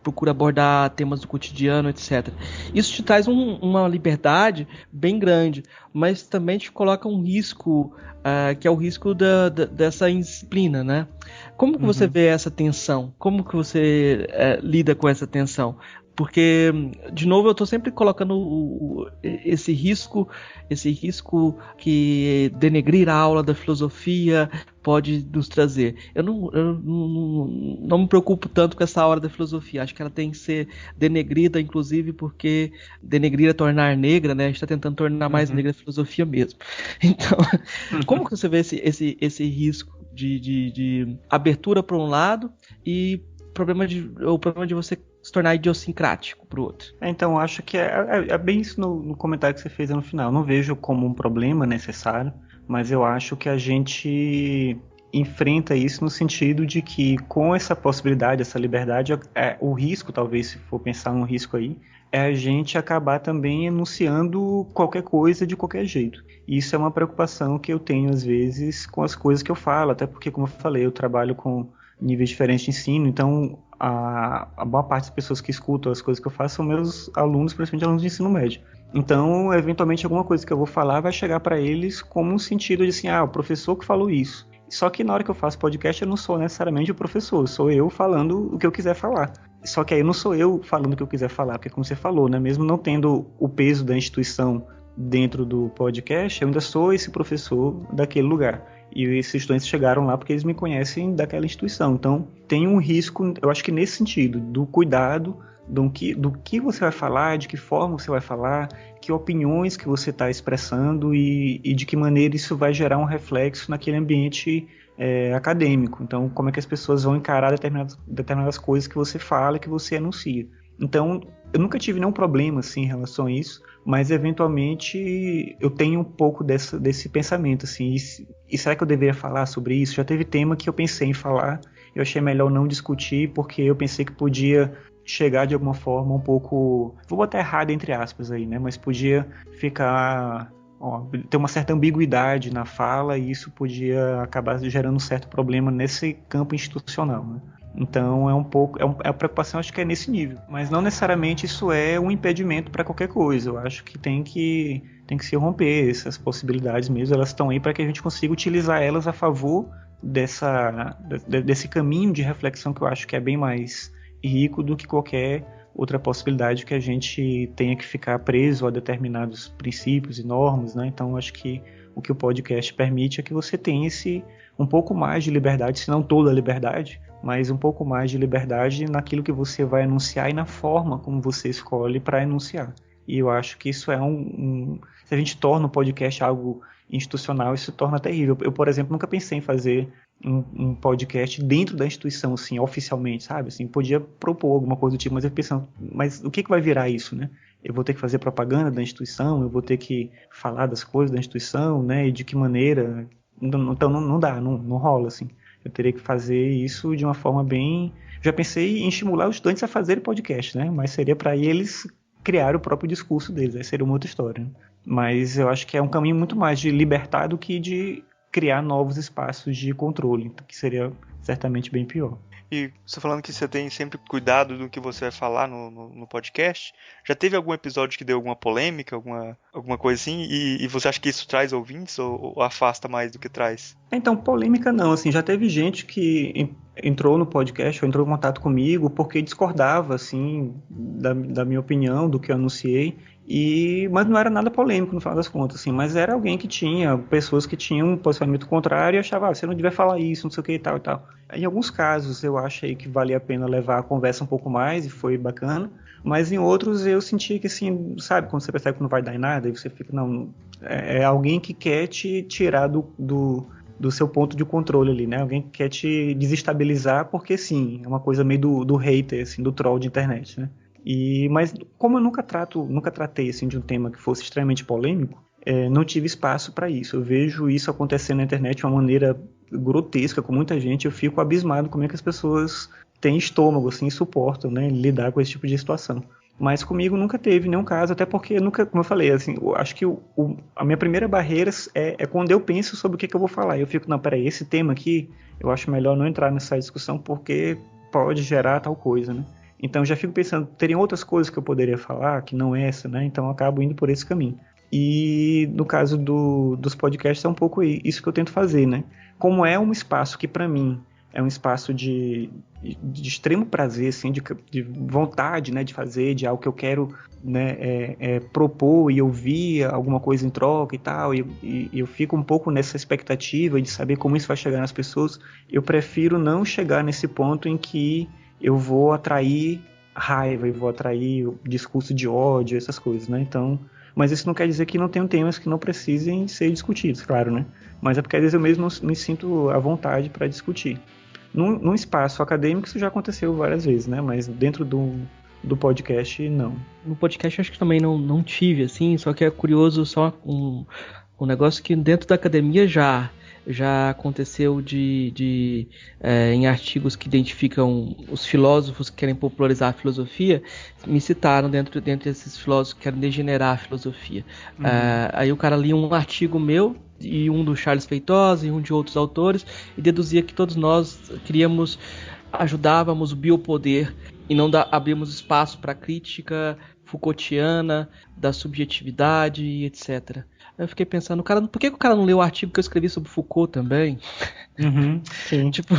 procura abordar temas do cotidiano, etc. Isso te traz uma liberdade bem grande, mas também te coloca um risco, que é o risco dessa indisciplina, né? Como que você vê essa tensão? Como que você lida com essa tensão? Porque, de novo, eu estou sempre colocando esse risco que denegrir a aula da filosofia pode nos trazer. Eu não me preocupo tanto com essa aula da filosofia. Acho que ela tem que ser denegrida, inclusive, porque denegrir é tornar negra, né? A gente está tentando tornar mais negra a filosofia mesmo. Então, como que você vê esse risco de abertura para um lado e o problema de você se tornar idiosincrático para o outro? Então, acho que é bem isso no comentário que você fez no final. Não vejo como um problema necessário, mas eu acho que a gente enfrenta isso no sentido de que, com essa possibilidade, essa liberdade, o risco, talvez, se for pensar um risco aí, é a gente acabar também enunciando qualquer coisa de qualquer jeito. E isso é uma preocupação que eu tenho, às vezes, com as coisas que eu falo, até porque, como eu falei, eu trabalho com níveis diferentes de ensino, então a maior parte das pessoas que escutam as coisas que eu faço são meus alunos, principalmente alunos de ensino médio. Então, eventualmente, alguma coisa que eu vou falar vai chegar para eles como um sentido de assim, o professor que falou isso. Só que na hora que eu faço podcast, eu não sou necessariamente o professor, sou eu falando o que eu quiser falar. Só que aí não sou eu falando o que eu quiser falar, porque como você falou, né, mesmo não tendo o peso da instituição dentro do podcast, eu ainda sou esse professor daquele lugar. E esses estudantes chegaram lá porque eles me conhecem daquela instituição. Então, tem um risco, eu acho que nesse sentido, do cuidado do que você vai falar, de que forma você vai falar, que opiniões que você está expressando e de que maneira isso vai gerar um reflexo naquele ambiente acadêmico. Então, como é que as pessoas vão encarar determinadas coisas que você fala e que você enuncia. Então, eu nunca tive nenhum problema assim, em relação a isso, mas eventualmente eu tenho um pouco desse pensamento. Assim, e será que eu deveria falar sobre isso? Já teve tema que eu pensei em falar, eu achei melhor não discutir, porque eu pensei que podia chegar de alguma forma um pouco, vou botar errado entre aspas aí, né? Mas podia ficar, ter uma certa ambiguidade na fala, e isso podia acabar gerando um certo problema nesse campo institucional, né? Então a preocupação acho que é nesse nível, mas não necessariamente isso é um impedimento para qualquer coisa. Eu acho que tem que se romper essas possibilidades mesmo, elas estão aí para que a gente consiga utilizar elas a favor desse caminho de reflexão, que eu acho que é bem mais rico do que qualquer outra possibilidade que a gente tenha que ficar preso a determinados princípios e normas, né? Então acho que o que o podcast permite é que você tenha um pouco mais de liberdade, se não toda a liberdade, mas um pouco mais de liberdade naquilo que você vai enunciar e na forma como você escolhe para enunciar. E eu acho que isso é se a gente torna o podcast algo institucional, isso se torna terrível. Eu, por exemplo, nunca pensei em fazer um podcast dentro da instituição, assim, oficialmente, sabe? Assim, podia propor alguma coisa do tipo, mas eu pensando, mas o que vai virar isso, né? Eu vou ter que fazer propaganda da instituição, eu vou ter que falar das coisas da instituição, né? E de que maneira? Então não dá, não rola, assim. Eu teria que fazer isso de uma forma bem... Já pensei em estimular os estudantes a fazerem podcast, né? Mas seria para eles criar o próprio discurso deles, aí seria uma outra história, né? Mas eu acho que é um caminho muito mais de libertar do que de criar novos espaços de controle, que seria certamente bem pior. E você falando que você tem sempre cuidado do que você vai falar no podcast, já teve algum episódio que deu alguma polêmica, alguma coisa assim, e você acha que isso traz ouvintes ou afasta mais do que traz? Então, polêmica não, assim, já teve gente que entrou no podcast ou entrou em contato comigo porque discordava, assim, da minha opinião, do que eu anunciei, mas não era nada polêmico no final das contas, assim, mas era alguém que tinha, pessoas que tinham um posicionamento contrário e achava, você não devia falar isso, não sei o que e tal e tal. Em alguns casos eu achei que valia a pena levar a conversa um pouco mais e foi bacana, mas em outros eu senti que, assim, sabe, quando você percebe que não vai dar em nada e você fica, não, é alguém que quer te tirar do seu ponto de controle ali, né? Alguém que quer te desestabilizar porque sim, é uma coisa meio do hater, assim, do troll de internet, né? Mas como eu nunca tratei assim, de um tema que fosse extremamente polêmico, não tive espaço para isso. Eu vejo isso acontecendo na internet de uma maneira grotesca com muita gente. Eu fico abismado como é que as pessoas têm estômago assim, e suportam, né, lidar com esse tipo de situação. Mas comigo nunca teve nenhum caso, até porque nunca, como eu falei, assim, eu acho que a minha primeira barreira é quando eu penso sobre o que eu vou falar. Eu fico, não, peraí, esse tema aqui, eu acho melhor não entrar nessa discussão porque pode gerar tal coisa, né? Então já fico pensando, teriam outras coisas que eu poderia falar, que não essa, né? Então eu acabo indo por esse caminho. E no caso dos podcasts é um pouco isso que eu tento fazer, né? Como é um espaço que para mim é um espaço de extremo prazer, assim, de vontade, né, de fazer, de algo que eu quero, né, propor e ouvir alguma coisa em troca e tal, e eu fico um pouco nessa expectativa de saber como isso vai chegar nas pessoas. Eu prefiro não chegar nesse ponto em que eu vou atrair raiva e vou atrair discurso de ódio, essas coisas, né? Então, mas isso não quer dizer que não tenham temas que não precisem ser discutidos, claro, né? Mas é porque às vezes eu mesmo não me sinto à vontade para discutir. Num espaço acadêmico isso já aconteceu várias vezes, né? Mas dentro do podcast, não. No podcast eu acho que também não tive, assim, só que é curioso só um negócio que dentro da academia já aconteceu em artigos que identificam os filósofos que querem popularizar a filosofia, me citaram dentro desses filósofos que querem degenerar a filosofia. Uhum. Aí o cara lia um artigo meu, e um do Charles Feitosa, e um de outros autores, e deduzia que todos nós ajudávamos o biopoder e não abríamos espaço para a crítica Foucaultiana da subjetividade e etc. Eu fiquei pensando, por que o cara não leu o artigo que eu escrevi sobre Foucault também? Uhum, sim. Tipo...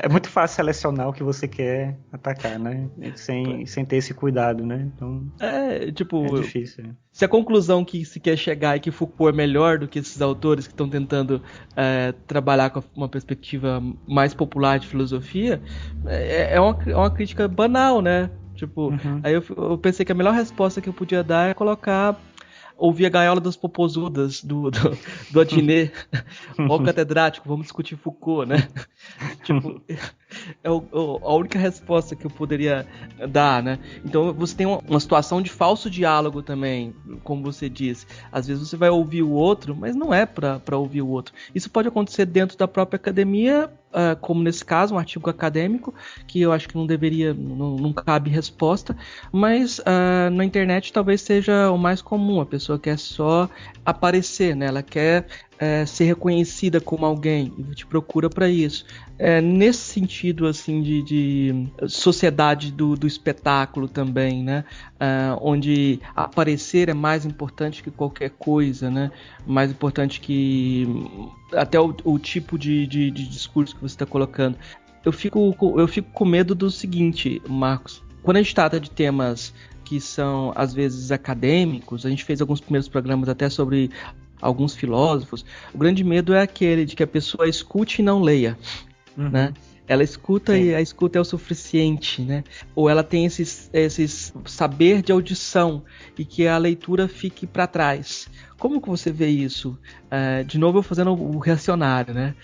É muito fácil selecionar o que você quer atacar, né? Sem ter esse cuidado, né? Então, é difícil. Se a conclusão que se quer chegar é que Foucault é melhor do que esses autores que estão tentando trabalhar com uma perspectiva mais popular de filosofia, é uma crítica banal, né? Tipo, aí eu pensei que a melhor resposta que eu podia dar é ouvir a gaiola das popozudas do Adnet, ó catedrático, vamos discutir Foucault, né? Tipo, a única resposta que eu poderia dar, né? Então você tem uma situação de falso diálogo também, como você disse. Às vezes você vai ouvir o outro, mas não é para ouvir o outro. Isso pode acontecer dentro da própria academia, como nesse caso, um artigo acadêmico, que eu acho que não cabe resposta, mas na internet talvez seja o mais comum. A pessoa quer só aparecer, né? Ela quer ser reconhecida como alguém e te procura para isso. Nesse sentido assim de sociedade do espetáculo também, né? Onde aparecer é mais importante que qualquer coisa, né? Mais importante que até o tipo de discurso que você está colocando. Eu fico com medo do seguinte, Marcos. Quando a gente trata de temas que são às vezes acadêmicos, a gente fez alguns primeiros programas até sobre alguns filósofos, o grande medo é aquele de que a pessoa escute e não leia, né? Ela escuta Sim. e a escuta é o suficiente, né? Ou ela tem esses saber de audição e que a leitura fique para trás. Como que você vê isso? De novo eu fazendo o reacionário, né?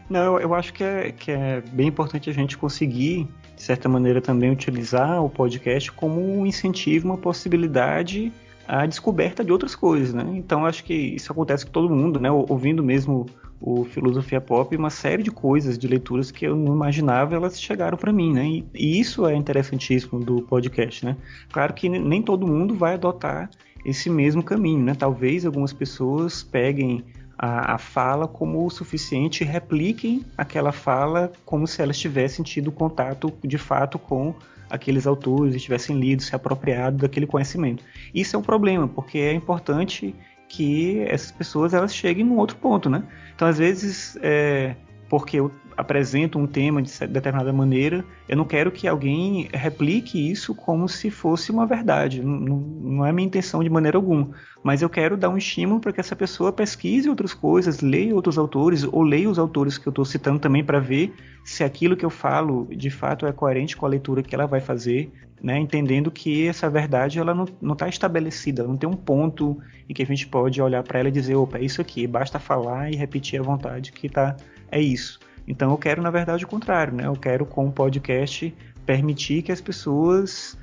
Não, eu acho que é bem importante a gente conseguir, de certa maneira, também utilizar o podcast como um incentivo, uma possibilidade à descoberta de outras coisas, né? Então, acho que isso acontece com todo mundo, né? Ouvindo mesmo o Filosofia Pop, uma série de coisas, de leituras que eu não imaginava, elas chegaram para mim, né? E isso é interessantíssimo do podcast, né? Claro que nem todo mundo vai adotar esse mesmo caminho, né? Talvez algumas pessoas peguem a fala como o suficiente e repliquem aquela fala como se elas tivessem tido contato de fato com aqueles autores, tivessem lido, se apropriado daquele conhecimento. Isso é um problema, porque é importante que essas pessoas elas cheguem num outro ponto, né? Então, às vezes, porque eu apresento um tema de determinada maneira, eu não quero que alguém replique isso como se fosse uma verdade. Não é minha intenção de maneira alguma. Mas eu quero dar um estímulo para que essa pessoa pesquise outras coisas, leia outros autores, ou leia os autores que eu estou citando também para ver se aquilo que eu falo de fato é coerente com a leitura que ela vai fazer, né? Entendendo que essa verdade ela não está estabelecida, ela não tem um ponto em que a gente pode olhar para ela e dizer, opa, é isso aqui, basta falar e repetir à vontade que é isso. Então eu quero, na verdade, o contrário, né? Eu quero, com o podcast, permitir que as pessoas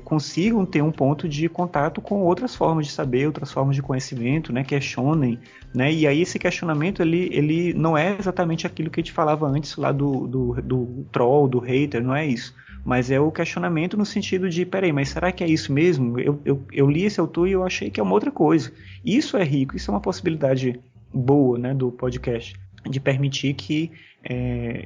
consigam ter um ponto de contato com outras formas de saber, outras formas de conhecimento, né? Questionem, né? E aí esse questionamento, ele não é exatamente aquilo que a gente falava antes lá do troll, do hater, não é isso. Mas é o questionamento no sentido de, peraí, mas será que é isso mesmo? Eu li esse autor e eu achei que é uma outra coisa. Isso é rico, isso é uma possibilidade boa, né, do podcast, de permitir que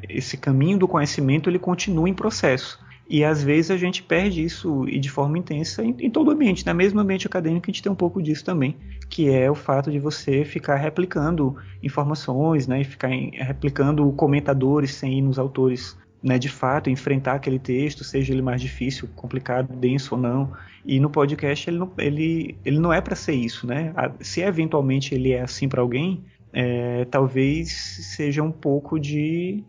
esse caminho do conhecimento ele continue em processo. E às vezes a gente perde isso e de forma intensa em todo o ambiente, né? Mesmo no ambiente acadêmico a gente tem um pouco disso também, que é o fato de você ficar replicando informações, né? E ficar replicando comentadores sem ir nos autores, né? De fato, enfrentar aquele texto, seja ele mais difícil, complicado, denso ou não. E no podcast ele não é para ser isso, né? Se eventualmente ele é assim para alguém, talvez seja um pouco de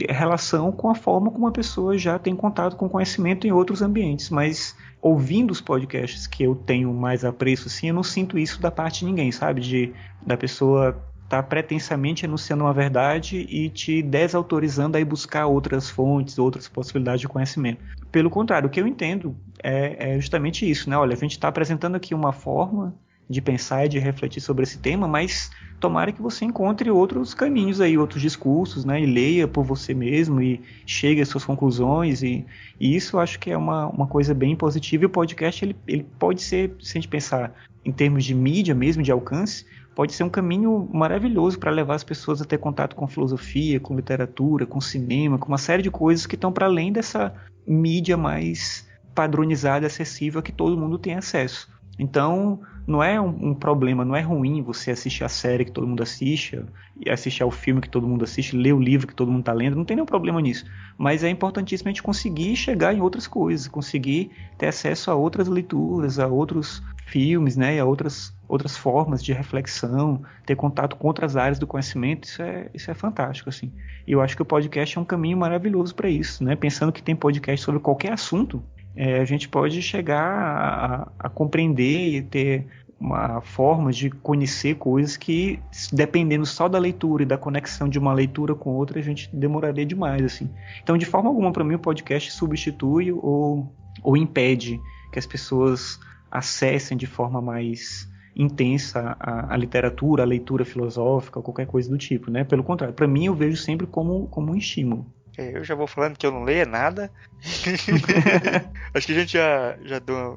relação com a forma como a pessoa já tem contato com conhecimento em outros ambientes, mas ouvindo os podcasts que eu tenho mais apreço, assim, eu não sinto isso da parte de ninguém, sabe? Da pessoa estar pretensamente anunciando uma verdade e te desautorizando a ir buscar outras fontes, outras possibilidades de conhecimento. Pelo contrário, o que eu entendo é justamente isso, né? Olha, a gente está apresentando aqui uma forma de pensar e de refletir sobre esse tema, mas tomara que você encontre outros caminhos aí, outros discursos, né, e leia por você mesmo e chegue às suas conclusões, e isso eu acho que é uma coisa bem positiva. E o podcast ele pode ser, se a gente pensar em termos de mídia mesmo, de alcance, pode ser um caminho maravilhoso para levar as pessoas a ter contato com filosofia, com literatura, com cinema, com uma série de coisas que estão para além dessa mídia mais padronizada e acessível a que todo mundo tem acesso. Então, não é um problema, não é ruim você assistir a série que todo mundo assiste, assistir ao filme que todo mundo assiste, ler o livro que todo mundo está lendo, não tem nenhum problema nisso. Mas é importantíssimo a gente conseguir chegar em outras coisas, conseguir ter acesso a outras leituras, a outros filmes, né, a outras formas de reflexão, ter contato com outras áreas do conhecimento. Isso é fantástico, assim. E eu acho que o podcast é um caminho maravilhoso para isso, né? Pensando que tem podcast sobre qualquer assunto, a gente pode chegar a compreender e ter uma forma de conhecer coisas que, dependendo só da leitura e da conexão de uma leitura com outra, a gente demoraria demais, assim. Então, de forma alguma, para mim, o podcast substitui ou impede que as pessoas acessem de forma mais intensa a literatura, a leitura filosófica, ou qualquer coisa do tipo, né? Pelo contrário, para mim, eu vejo sempre como um estímulo. Eu já vou falando que eu não leio nada. Acho que a gente já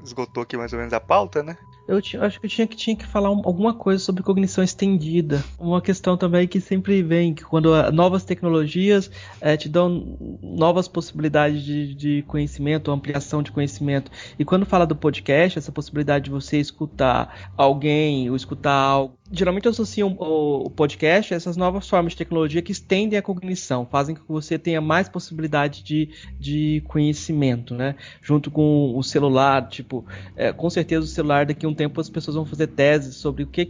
esgotou aqui mais ou menos a pauta, né? Eu acho que eu tinha que falar alguma coisa sobre cognição estendida. Uma questão também que sempre vem, que quando novas tecnologias te dão novas possibilidades de conhecimento, ampliação de conhecimento. E quando fala do podcast, essa possibilidade de você escutar alguém ou escutar algo geralmente associam o podcast a essas novas formas de tecnologia que estendem a cognição, fazem com que você tenha mais possibilidade de conhecimento, né? Junto com o celular, com certeza o celular daqui a um tempo as pessoas vão fazer teses sobre o que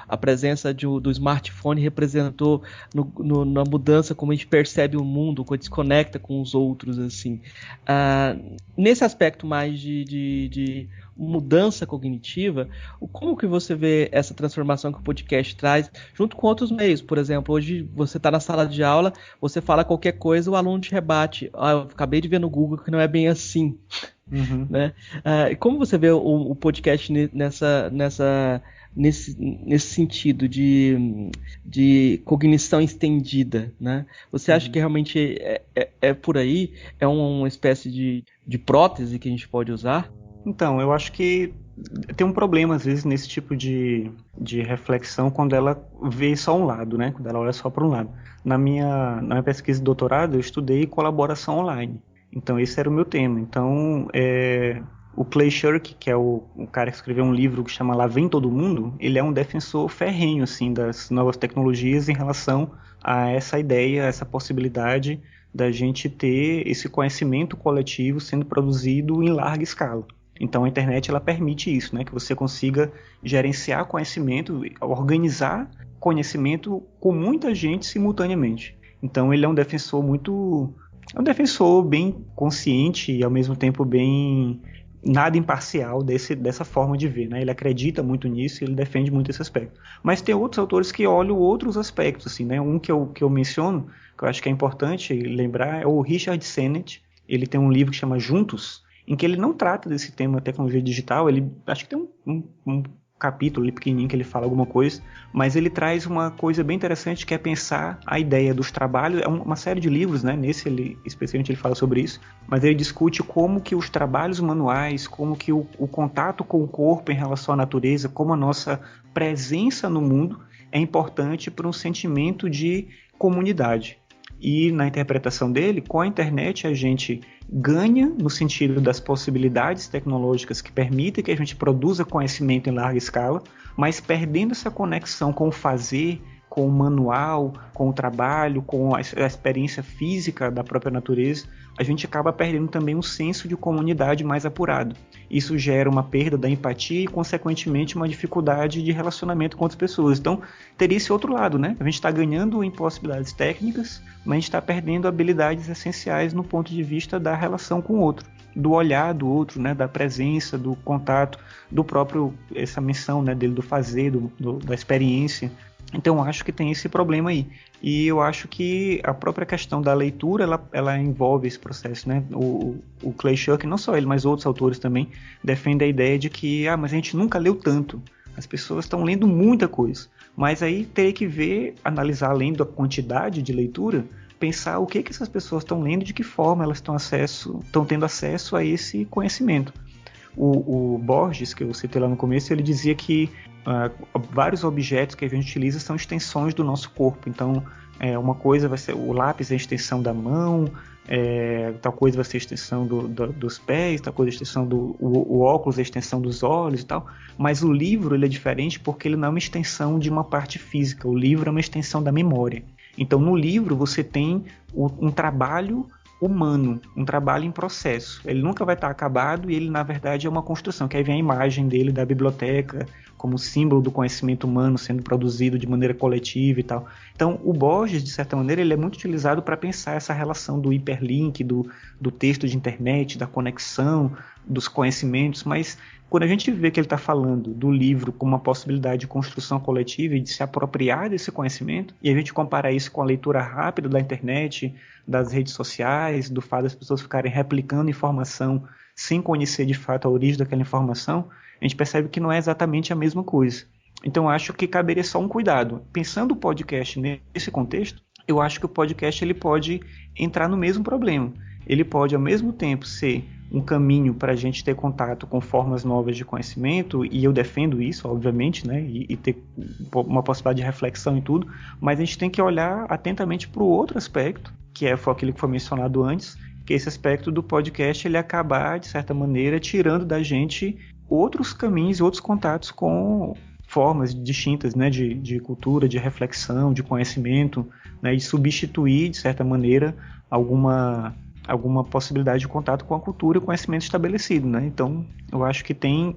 a presença do smartphone representou na mudança como a gente percebe o mundo, como a gente se conecta com os outros, assim. Nesse aspecto mais de mudança cognitiva, como que você vê essa transformação que o podcast traz junto com outros meios? Por exemplo, hoje você está na sala de aula, você fala qualquer coisa, o aluno te rebate. Eu acabei de ver no Google que não é bem assim. Uhum. Né? Como você vê o podcast nesse sentido de cognição estendida, né? Você acha que realmente é por aí? É uma espécie de prótese que a gente pode usar? Então, eu acho que tem um problema, às vezes, nesse tipo de reflexão, quando ela vê só um lado, né? Quando ela olha só para um lado. Na minha pesquisa de doutorado, eu estudei colaboração online. Então, esse era o meu tema. Então, o Clay Shirky, que é o cara que escreveu um livro que chama Lá Vem Todo Mundo, ele é um defensor ferrenho, assim, das novas tecnologias em relação a essa ideia, essa possibilidade da gente ter esse conhecimento coletivo sendo produzido em larga escala. Então a internet ela permite isso, né? Que você consiga gerenciar conhecimento, organizar conhecimento com muita gente simultaneamente. Então ele é um defensor bem consciente e ao mesmo tempo bem nada imparcial dessa forma de ver, né? Ele acredita muito nisso e ele defende muito esse aspecto. Mas tem outros autores que olham outros aspectos, assim, né? Um que eu menciono, que eu acho que é importante lembrar, é o Richard Sennett. Ele tem um livro que chama Juntos, em que ele não trata desse tema tecnologia digital. Ele acho que tem um capítulo ali pequenininho que ele fala alguma coisa, mas ele traz uma coisa bem interessante, que é pensar a ideia dos trabalhos. É uma série de livros, né? Nesse especialmente ele fala sobre isso, mas ele discute como que os trabalhos manuais, como que o contato com o corpo em relação à natureza, como a nossa presença no mundo é importante para um sentimento de comunidade. E na interpretação dele, com a internet a gente ganha no sentido das possibilidades tecnológicas que permitem que a gente produza conhecimento em larga escala, mas perdendo essa conexão com o fazer, com o manual, com o trabalho, com a experiência física da própria natureza, a gente acaba perdendo também um senso de comunidade mais apurado. Isso gera uma perda da empatia e, consequentemente, uma dificuldade de relacionamento com outras pessoas. Então, teria esse outro lado, né? A gente está ganhando em possibilidades técnicas, mas a gente está perdendo habilidades essenciais no ponto de vista da relação com o outro, do olhar do outro, né? Da presença, do contato, do próprio, essa menção, né, dele do fazer, da experiência. Então eu acho que tem esse problema aí. E eu acho que a própria questão da leitura, ela envolve esse processo, né? O Clay Shirky, não só ele, mas outros autores também, defendem a ideia de que mas a gente nunca leu tanto. As pessoas estão lendo muita coisa. Mas aí teria que ver, analisar além da quantidade de leitura, pensar o que essas pessoas estão lendo, de que forma elas estão tendo acesso a esse conhecimento. O Borges, que eu citei lá no começo, ele dizia que vários objetos que a gente utiliza são extensões do nosso corpo. Então, uma coisa vai ser o lápis, é a extensão da mão, tal coisa vai ser a extensão dos pés, tal coisa a extensão o óculos, a extensão dos olhos e tal. Mas o livro ele é diferente porque ele não é uma extensão de uma parte física. O livro é uma extensão da memória. Então, no livro você tem um trabalho humano, um trabalho em processo. Ele nunca vai estar acabado e ele, na verdade, é uma construção, que aí vem a imagem dele da biblioteca como símbolo do conhecimento humano sendo produzido de maneira coletiva e tal. Então, o Borges, de certa maneira, ele é muito utilizado para pensar essa relação do hiperlink, do texto de internet, da conexão, dos conhecimentos, mas quando a gente vê que ele está falando do livro como uma possibilidade de construção coletiva e de se apropriar desse conhecimento, e a gente compara isso com a leitura rápida da internet, das redes sociais, do fato das pessoas ficarem replicando informação sem conhecer de fato a origem daquela informação, a gente percebe que não é exatamente a mesma coisa. Então acho que caberia só um cuidado. Pensando o podcast nesse contexto, eu acho que o podcast ele pode entrar no mesmo problema. Ele pode ao mesmo tempo ser um caminho para a gente ter contato com formas novas de conhecimento, e eu defendo isso, obviamente, né, e ter uma possibilidade de reflexão e tudo, mas a gente tem que olhar atentamente para o outro aspecto, que foi aquilo que foi mencionado antes, que é esse aspecto do podcast ele acabar, de certa maneira, tirando da gente outros caminhos e outros contatos com formas distintas, né, de cultura, de reflexão, de conhecimento, né, e substituir, de certa maneira, alguma possibilidade de contato com a cultura e o conhecimento estabelecido, né? Então, eu acho que tem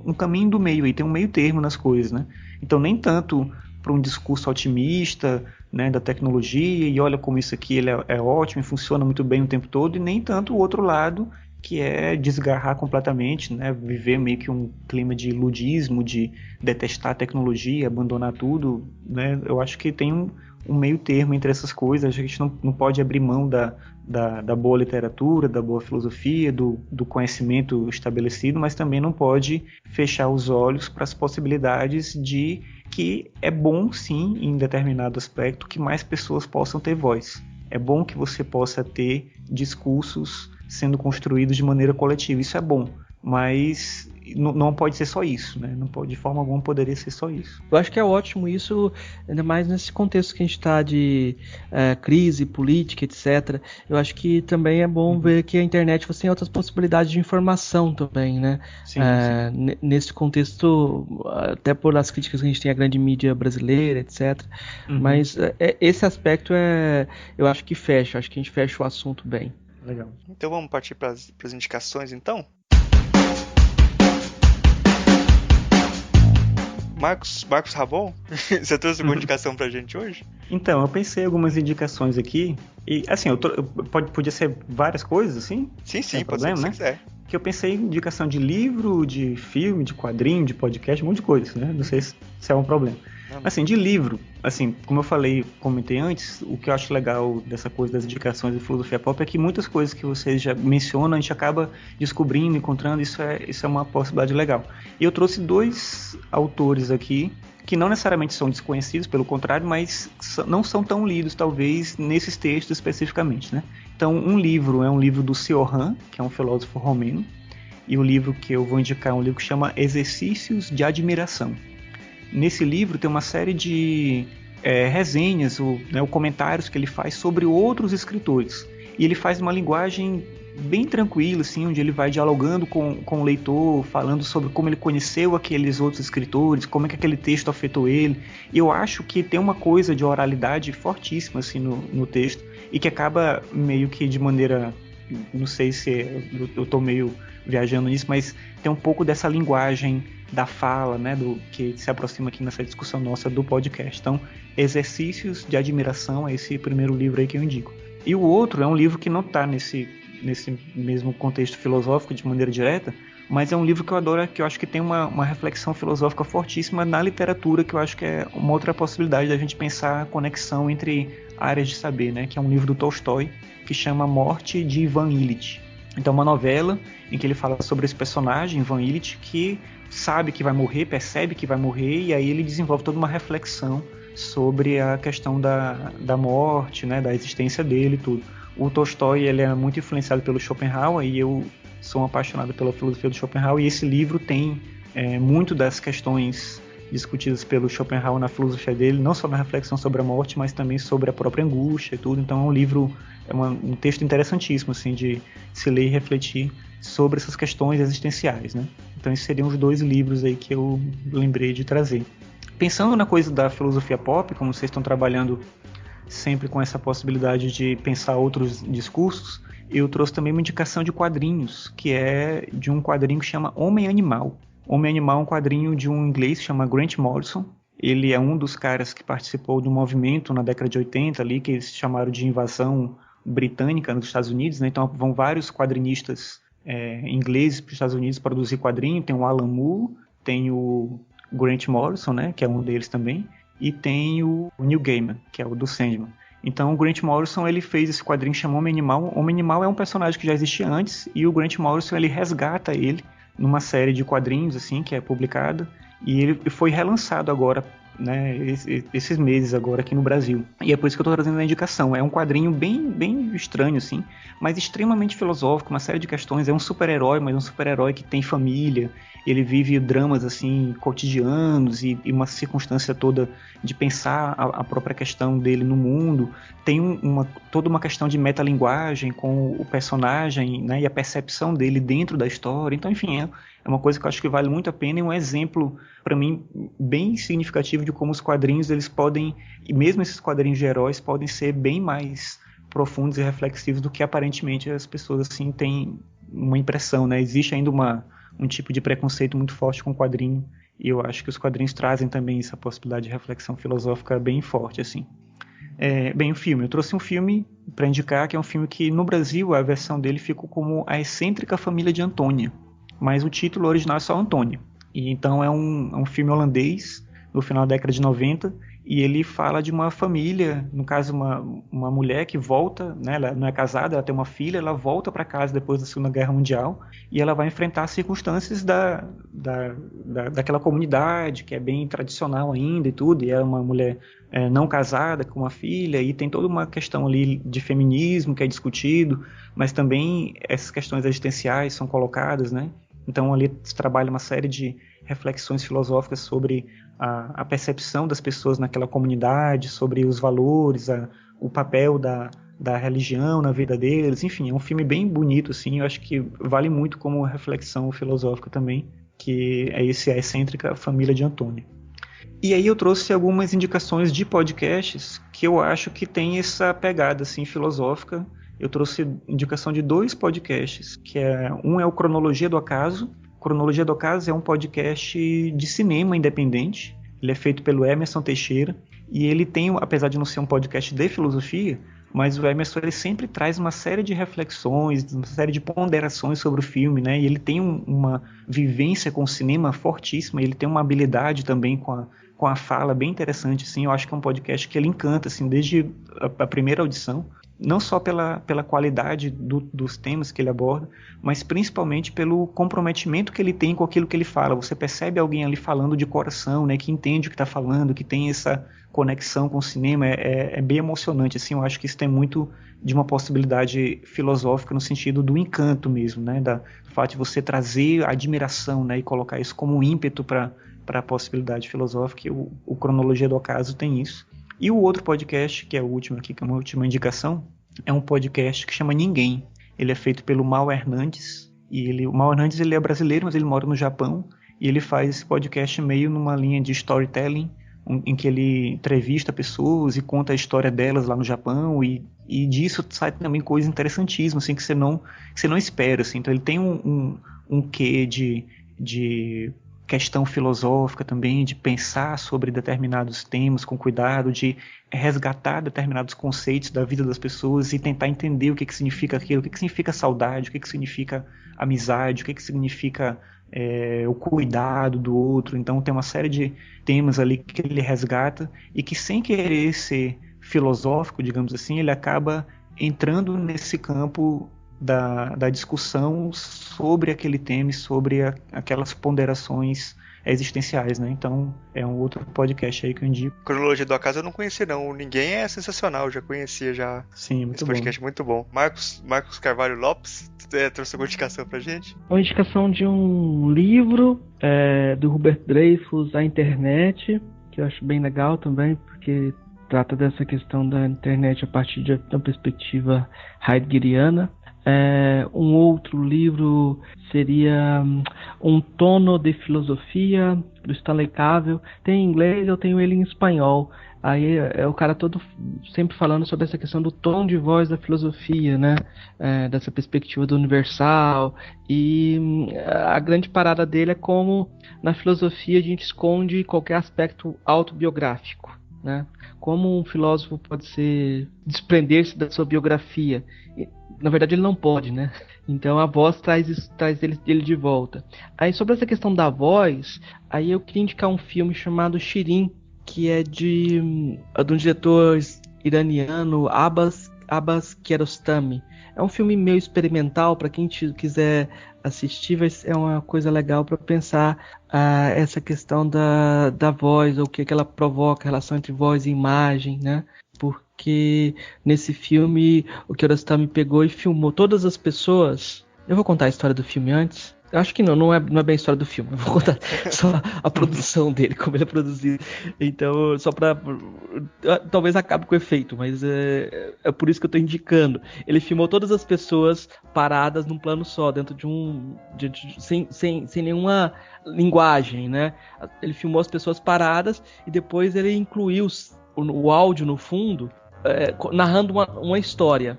um caminho do meio aí, tem um meio termo nas coisas, né? Então, nem tanto para um discurso otimista, né, da tecnologia, e olha como isso aqui ele é ótimo e funciona muito bem o tempo todo, e nem tanto o outro lado, que é desgarrar completamente, né, viver meio que um clima de ludismo, de detestar a tecnologia, abandonar tudo, né? Eu acho que tem um meio termo entre essas coisas. A gente não pode abrir mão da boa literatura, da boa filosofia, do conhecimento estabelecido, mas também não pode fechar os olhos para as possibilidades de que é bom, sim, em determinado aspecto, que mais pessoas possam ter voz. É bom que você possa ter discursos sendo construídos de maneira coletiva. Isso é bom, mas não pode ser só isso, né? Não pode, de forma alguma poderia ser só isso. Eu acho que é ótimo isso, ainda mais nesse contexto que a gente está de crise política, etc. Eu acho que também é bom ver que a internet você tem outras possibilidades de informação também, né? Sim. Nesse contexto, até por as críticas que a gente tem à grande mídia brasileira, etc. Mas esse aspecto eu acho que fecha, acho que a gente fecha o assunto bem. Legal. Então vamos partir para as indicações, então? Marcos Rabon, você trouxe alguma indicação pra gente hoje? Então, eu pensei em algumas indicações aqui, e assim, podia ser várias coisas, assim? Sim, sem pode problema, ser né? que você quiser. Que eu pensei em indicação de livro, de filme, de quadrinho, de podcast, um monte de coisas, né? Não sei se é um problema. Mas assim, de livro, assim, como eu comentei antes, o que eu acho legal dessa coisa das indicações de filosofia pop é que muitas coisas que vocês já mencionam, a gente acaba descobrindo, encontrando, isso é uma possibilidade legal. E eu trouxe 2 autores aqui, que não necessariamente são desconhecidos, pelo contrário, mas não são tão lidos, talvez, nesses textos especificamente, né? Então, um livro é um livro do Cioran, que é um filósofo romeno, e o livro que eu vou indicar é um livro que chama Exercícios de Admiração. Nesse livro tem uma série de resenhas ou comentários que ele faz sobre outros escritores. E ele faz uma linguagem bem tranquila, assim, onde ele vai dialogando com o leitor, falando sobre como ele conheceu aqueles outros escritores, como é que aquele texto afetou ele. E eu acho que tem uma coisa de oralidade fortíssima assim, no texto, e que acaba meio que de maneira... Não sei se eu estou meio viajando nisso, mas tem um pouco dessa linguagem da fala, né, do que se aproxima aqui nessa discussão nossa do podcast. Então, Exercícios de Admiração é esse primeiro livro aí que eu indico. E o outro é um livro que não está nesse mesmo contexto filosófico de maneira direta, mas é um livro que eu adoro, que eu acho que tem uma reflexão filosófica fortíssima na literatura, que eu acho que é uma outra possibilidade da gente pensar a conexão entre áreas de saber, né, que é um livro do Tolstói, que chama Morte de Ivan Ilitch. Então, uma novela em que ele fala sobre esse personagem, Ivan Ilitch, que sabe que vai morrer, percebe que vai morrer, e aí ele desenvolve toda uma reflexão sobre a questão da morte, né, da existência dele e tudo. O Tolstói, ele é muito influenciado pelo Schopenhauer, e eu sou um apaixonado pela filosofia do Schopenhauer, e esse livro tem muito das questões discutidas pelo Schopenhauer na filosofia dele, não só na reflexão sobre a morte, mas também sobre a própria angústia e tudo. Então é um livro, um texto interessantíssimo assim, de se ler e refletir sobre essas questões existenciais, né? Então esses seriam os 2 livros aí que eu lembrei de trazer. Pensando na coisa da filosofia pop, como vocês estão trabalhando sempre com essa possibilidade de pensar outros discursos, eu trouxe também uma indicação de quadrinhos, que é de um quadrinho que chama Homem Animal. Homem Animal é um quadrinho de um inglês que chama Grant Morrison. Ele é um dos caras que participou do movimento na década de 80 ali, que eles chamaram de invasão britânica nos Estados Unidos, né? Então vão vários quadrinistas ingleses para os Estados Unidos produzir quadrinho. Tem o Alan Moore, tem o Grant Morrison, né, que é um deles também, e tem o Neil Gaiman, que é o do Sandman. Então o Grant Morrison, ele fez esse quadrinho que chama Homem Animal. Homem Animal é um personagem que já existia antes, e o Grant Morrison, ele resgata ele numa série de quadrinhos assim, que é publicada, e ele foi relançado agora, né, esses meses agora aqui no Brasil. E é por isso que eu estou trazendo a indicação. É um quadrinho bem estranho, assim, mas extremamente filosófico, uma série de questões. É um super-herói, mas um super-herói que tem família. ele vive dramas assim cotidianos e uma circunstância toda de pensar a própria questão dele no mundo. Tem toda uma questão de metalinguagem com o personagem, né, e a percepção dele dentro da história. Então, enfim, é uma coisa que eu acho que vale muito a pena e um exemplo, para mim, bem significativo de como os quadrinhos eles podem, e mesmo esses quadrinhos de heróis, podem ser bem mais profundos e reflexivos do que aparentemente as pessoas assim têm uma impressão, né? Existe ainda um tipo de preconceito muito forte com o quadrinho, e eu acho que os quadrinhos trazem também essa possibilidade de reflexão filosófica bem forte, assim. Bem, o filme. Eu trouxe um filme para indicar, que é um filme que no Brasil a versão dele ficou como A Excêntrica Família de Antônia, mas o título original é só Antônia. E então é um filme holandês, no final da década de 90, e ele fala de uma família, no caso uma mulher que volta, né, ela não é casada, ela tem uma filha, ela volta para casa depois da Segunda Guerra Mundial, e ela vai enfrentar as circunstâncias daquela comunidade, que é bem tradicional ainda e tudo, e é uma mulher não casada, com uma filha, e tem toda uma questão ali de feminismo que é discutido, mas também essas questões existenciais são colocadas, né? Então ali se trabalha uma série de reflexões filosóficas sobre a percepção das pessoas naquela comunidade, sobre os valores, o papel da religião na vida deles. Enfim, é um filme bem bonito, assim, eu acho que vale muito como reflexão filosófica também, que é A Excêntrica Família de Antônio. E aí eu trouxe algumas indicações de podcasts que eu acho que tem essa pegada assim, filosófica. Eu trouxe indicação de 2 podcasts, um é o Cronologia do Acaso. Cronologia do Acaso é um podcast de cinema independente. Ele é feito pelo Emerson Teixeira e ele tem, apesar de não ser um podcast de filosofia, mas o Emerson ele sempre traz uma série de reflexões, uma série de ponderações sobre o filme, né? E ele tem uma vivência com o cinema fortíssima, ele tem uma habilidade também com a fala bem interessante, assim. Eu acho que é um podcast que ele encanta, assim, desde a primeira audição. Não só pela qualidade dos temas que ele aborda, mas principalmente pelo comprometimento que ele tem com aquilo que ele fala. Você percebe alguém ali falando de coração, né, que entende o que está falando, que tem essa conexão com o cinema. É bem emocionante, assim. Eu acho que isso tem muito de uma possibilidade filosófica no sentido do encanto mesmo, né, do fato de você trazer a admiração, né, e colocar isso como um ímpeto para a possibilidade filosófica. E o Cronologia do Acaso tem isso. E o outro podcast, que é o último aqui, que é uma última indicação, é um podcast que chama Ninguém. Ele é feito pelo Mal Hernandes. E o Mal Hernandes ele é brasileiro, mas ele mora no Japão. E ele faz esse podcast meio numa linha de storytelling, em que ele entrevista pessoas e conta a história delas lá no Japão. E disso sai também coisas interessantíssimas, assim, que você não espera. Assim. Então ele tem um quê de questão filosófica também, de pensar sobre determinados temas com cuidado, de resgatar determinados conceitos da vida das pessoas e tentar entender o que significa aquilo, o que significa saudade, o que significa amizade, o que significa o cuidado do outro. Então tem uma série de temas ali que ele resgata e que, sem querer ser filosófico, digamos assim, ele acaba entrando nesse campo da discussão sobre aquele tema e sobre aquelas ponderações existenciais, né? Então é um outro podcast aí que eu indico. Cronologia do Acaso eu não conhecia não. Ninguém é sensacional, eu já conhecia já. Sim, muito esse podcast bom. Muito bom. Marcos Carvalho Lopes, trouxe alguma indicação pra gente? Uma indicação de um livro do Hubert Dreyfus, A Internet, que eu acho bem legal também, porque trata dessa questão da internet a partir de uma perspectiva heideggeriana. Um outro livro seria Um Tono de Filosofia, do Stanley Cavell. Tem em inglês, eu tenho ele em espanhol. Aí é o cara todo sempre falando sobre essa questão do tom de voz da filosofia, né? Dessa perspectiva do universal. E a grande parada dele é como na filosofia a gente esconde qualquer aspecto autobiográfico, né? Como um filósofo pode desprender-se da sua biografia. Na verdade ele não pode, né? Então a voz traz ele de volta. Aí sobre essa questão da voz, aí eu queria indicar um filme chamado Shirin, que é de um diretor iraniano, Abbas Kiarostami. É um filme meio experimental, para quem quiser assistir, é uma coisa legal para pensar essa questão da voz, ou o que ela provoca, a relação entre voz e imagem, né? Porque nesse filme o Kiarostami pegou e filmou todas as pessoas. Eu vou contar a história do filme antes. Acho que não é bem a história do filme. Eu vou contar só a produção dele, como ele é produzido. Então, só pra. Talvez acabe com o efeito, mas é por isso que eu tô indicando. Ele filmou todas as pessoas paradas num plano só, dentro de sem nenhuma linguagem, né? Ele filmou as pessoas paradas e depois ele incluiu o áudio no fundo, narrando uma história.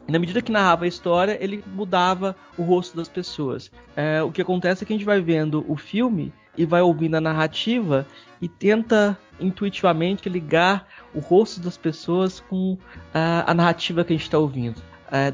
E na medida que narrava a história, ele mudava o rosto das pessoas. O que acontece é que a gente vai vendo o filme e vai ouvindo a narrativa e tenta intuitivamente ligar o rosto das pessoas com a narrativa que a gente está ouvindo.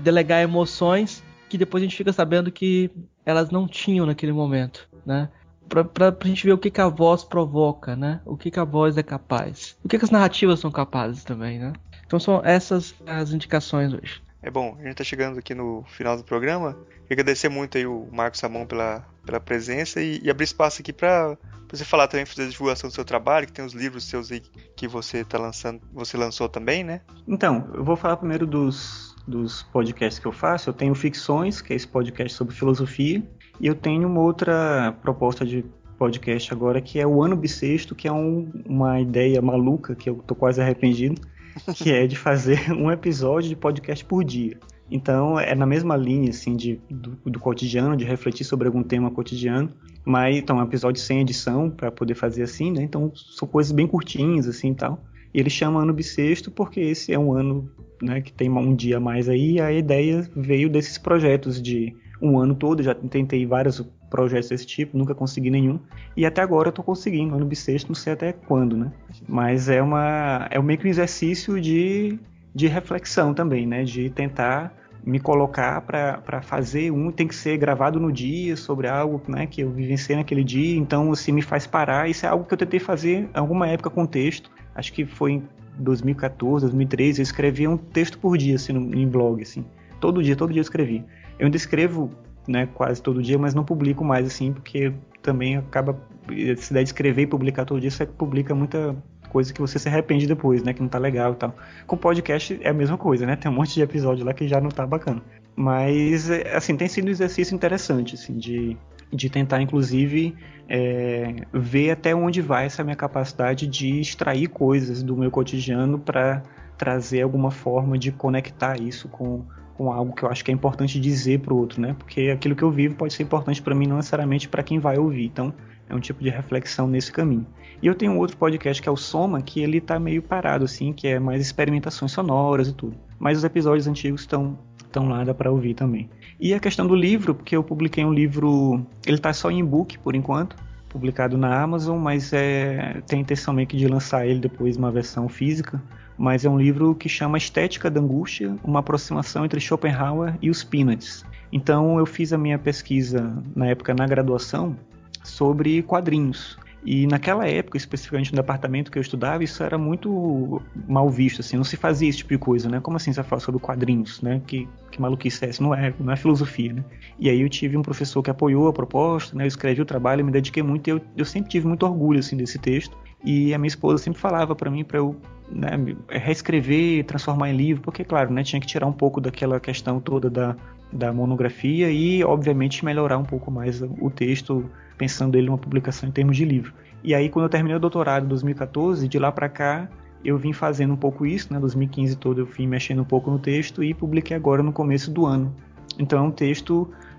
Delegar emoções que depois a gente fica sabendo que elas não tinham naquele momento, né? Pra gente ver o que a voz provoca, né? O que a voz é capaz. O que as narrativas são capazes também, né? Então são essas as indicações hoje. Bom, a gente tá chegando aqui no final do programa. Queria agradecer muito aí o Marcos Ramon pela presença e abrir espaço aqui pra você falar também, fazer a divulgação do seu trabalho, que tem os livros seus aí que você tá lançando, você lançou também, né? Então, eu vou falar primeiro dos podcasts que eu faço. Eu tenho Ficções, que é esse podcast sobre filosofia, e eu tenho uma outra proposta de podcast agora, que é o Ano Bissexto, que é uma ideia maluca, que eu tô quase arrependido, que é de fazer um episódio de podcast por dia. Então, é na mesma linha, assim, do cotidiano, de refletir sobre algum tema cotidiano, mas, então, é um episódio sem edição, para poder fazer assim, né? Então, são coisas bem curtinhas, assim, e tal. E ele chama Ano Bissexto porque esse é um ano, né, que tem um dia a mais aí, e a ideia veio desses projetos de um ano todo. Já tentei vários projetos desse tipo, nunca consegui nenhum, e até agora eu tô conseguindo Ano Bissexto, não sei até quando, né? Mas é meio que um exercício de reflexão também, né? De tentar me colocar para fazer tem que ser gravado no dia sobre algo, né, que eu vivenciei naquele dia, então assim me faz parar. Isso é algo que eu tentei fazer em alguma época com texto, acho que foi em 2014, 2013, eu escrevia um texto por dia assim, em blog, assim, todo dia eu escrevi. Eu ainda escrevo, né, quase todo dia, mas não publico mais, assim, porque também acaba, essa ideia de escrever e publicar todo dia, você publica muita coisa que você se arrepende depois, né, que não tá legal e tal. Com podcast é a mesma coisa, né, tem um monte de episódio lá que já não tá bacana. Mas, assim, tem sido um exercício interessante, assim, de tentar, inclusive, ver até onde vai essa minha capacidade de extrair coisas do meu cotidiano para trazer alguma forma de conectar isso com algo que eu acho que é importante dizer para o outro, né? Porque aquilo que eu vivo pode ser importante para mim, não necessariamente para quem vai ouvir. Então, é um tipo de reflexão nesse caminho. E eu tenho um outro podcast que é o Soma, que ele tá meio parado, assim, que é mais experimentações sonoras e tudo. Mas os episódios antigos estão lá, dá para ouvir também. E a questão do livro, porque eu publiquei um livro, ele tá só em e-book por enquanto, publicado na Amazon, mas tem a intenção meio que de lançar ele depois uma versão física. Mas é um livro que chama Estética da Angústia, uma aproximação entre Schopenhauer e os Peanuts. Então eu fiz a minha pesquisa na época na graduação sobre quadrinhos. E naquela época, especificamente no departamento que eu estudava, isso era muito mal visto, assim, não se fazia esse tipo de coisa, né? Como assim você fala sobre quadrinhos, né? Que maluquice é essa? Não é filosofia, né? E aí eu tive um professor que apoiou a proposta, né? Eu escrevi o trabalho, me dediquei muito, e eu sempre tive muito orgulho, assim, desse texto. E a minha esposa sempre falava para mim, para eu, né, reescrever, transformar em livro, porque, claro, né, tinha que tirar um pouco daquela questão toda da monografia e, obviamente, melhorar um pouco mais o texto, pensando ele numa publicação em termos de livro. E aí, quando eu terminei o doutorado em 2014, de lá para cá, eu vim fazendo um pouco isso, né, 2015 todo eu vim mexendo um pouco no texto e publiquei agora no começo do ano. Então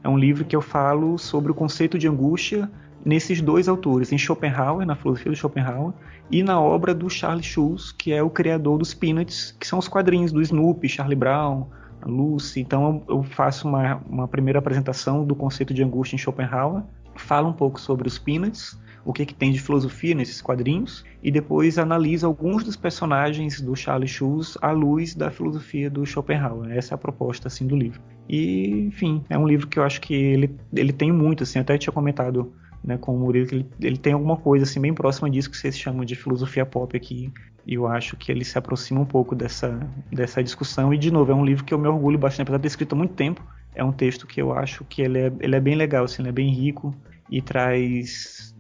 é um livro que eu falo sobre o conceito de angústia nesses dois autores, em Schopenhauer, na filosofia do Schopenhauer, e na obra do Charles Schulz, que é o criador dos Peanuts, que são os quadrinhos do Snoopy, Charlie Brown, a Lucy. Então eu faço uma primeira apresentação do conceito de angústia em Schopenhauer, falo um pouco sobre os Peanuts, o que tem de filosofia nesses quadrinhos, e depois analiso alguns dos personagens do Charles Schulz à luz da filosofia do Schopenhauer. Essa é a proposta, assim, do livro. E, enfim, é um livro que eu acho que ele tem muito, assim, até tinha comentado, né, com o Murilo, que ele tem alguma coisa assim bem próxima disso que vocês chamam de filosofia pop aqui, e eu acho que ele se aproxima um pouco dessa discussão. E, de novo, é um livro que eu me orgulho bastante, apesar de ter escrito há muito tempo. É um texto que eu acho que ele é bem legal, assim, ele é bem rico e traz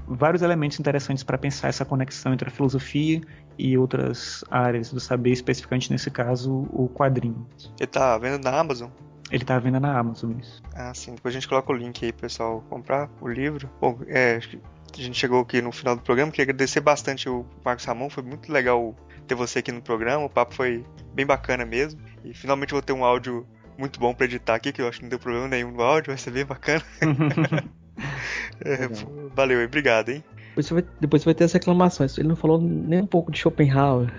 vários elementos interessantes para pensar essa conexão entre a filosofia e outras áreas do saber, especificamente nesse caso o quadrinho. Ele tá vendo na Amazon? Ele tá à venda na Amazon, isso. Ah, sim. Depois a gente coloca o link aí pro pessoal comprar o livro. Bom, acho que a gente chegou aqui no final do programa. Queria agradecer bastante o Marcos Ramon. Foi muito legal ter você aqui no programa. O papo foi bem bacana mesmo. E finalmente vou ter um áudio muito bom pra editar aqui, que eu acho que não deu problema nenhum no áudio. Vai ser bem bacana. Valeu, obrigado, hein? Depois você vai ter as reclamações. Ele não falou nem um pouco de Schopenhauer.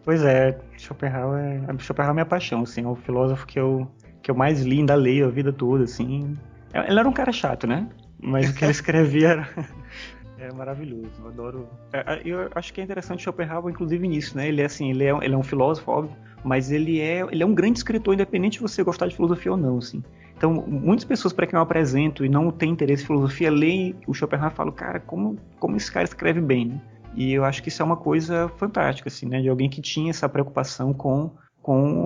Pois é, Schopenhauer é minha paixão, assim, é o filósofo que eu mais li, ainda leio a vida toda, assim. Ele era um cara chato, né? Mas o que ele escrevia era maravilhoso, eu adoro. Eu acho que é interessante Schopenhauer, inclusive, nisso, né? Ele é um filósofo, óbvio, mas ele é um grande escritor, independente de você gostar de filosofia ou não, assim. Então, muitas pessoas para quem eu apresento e não tem interesse em filosofia, leem o Schopenhauer e falam, cara, como esse cara escreve bem, né? E eu acho que isso é uma coisa fantástica, assim, né? De alguém que tinha essa preocupação com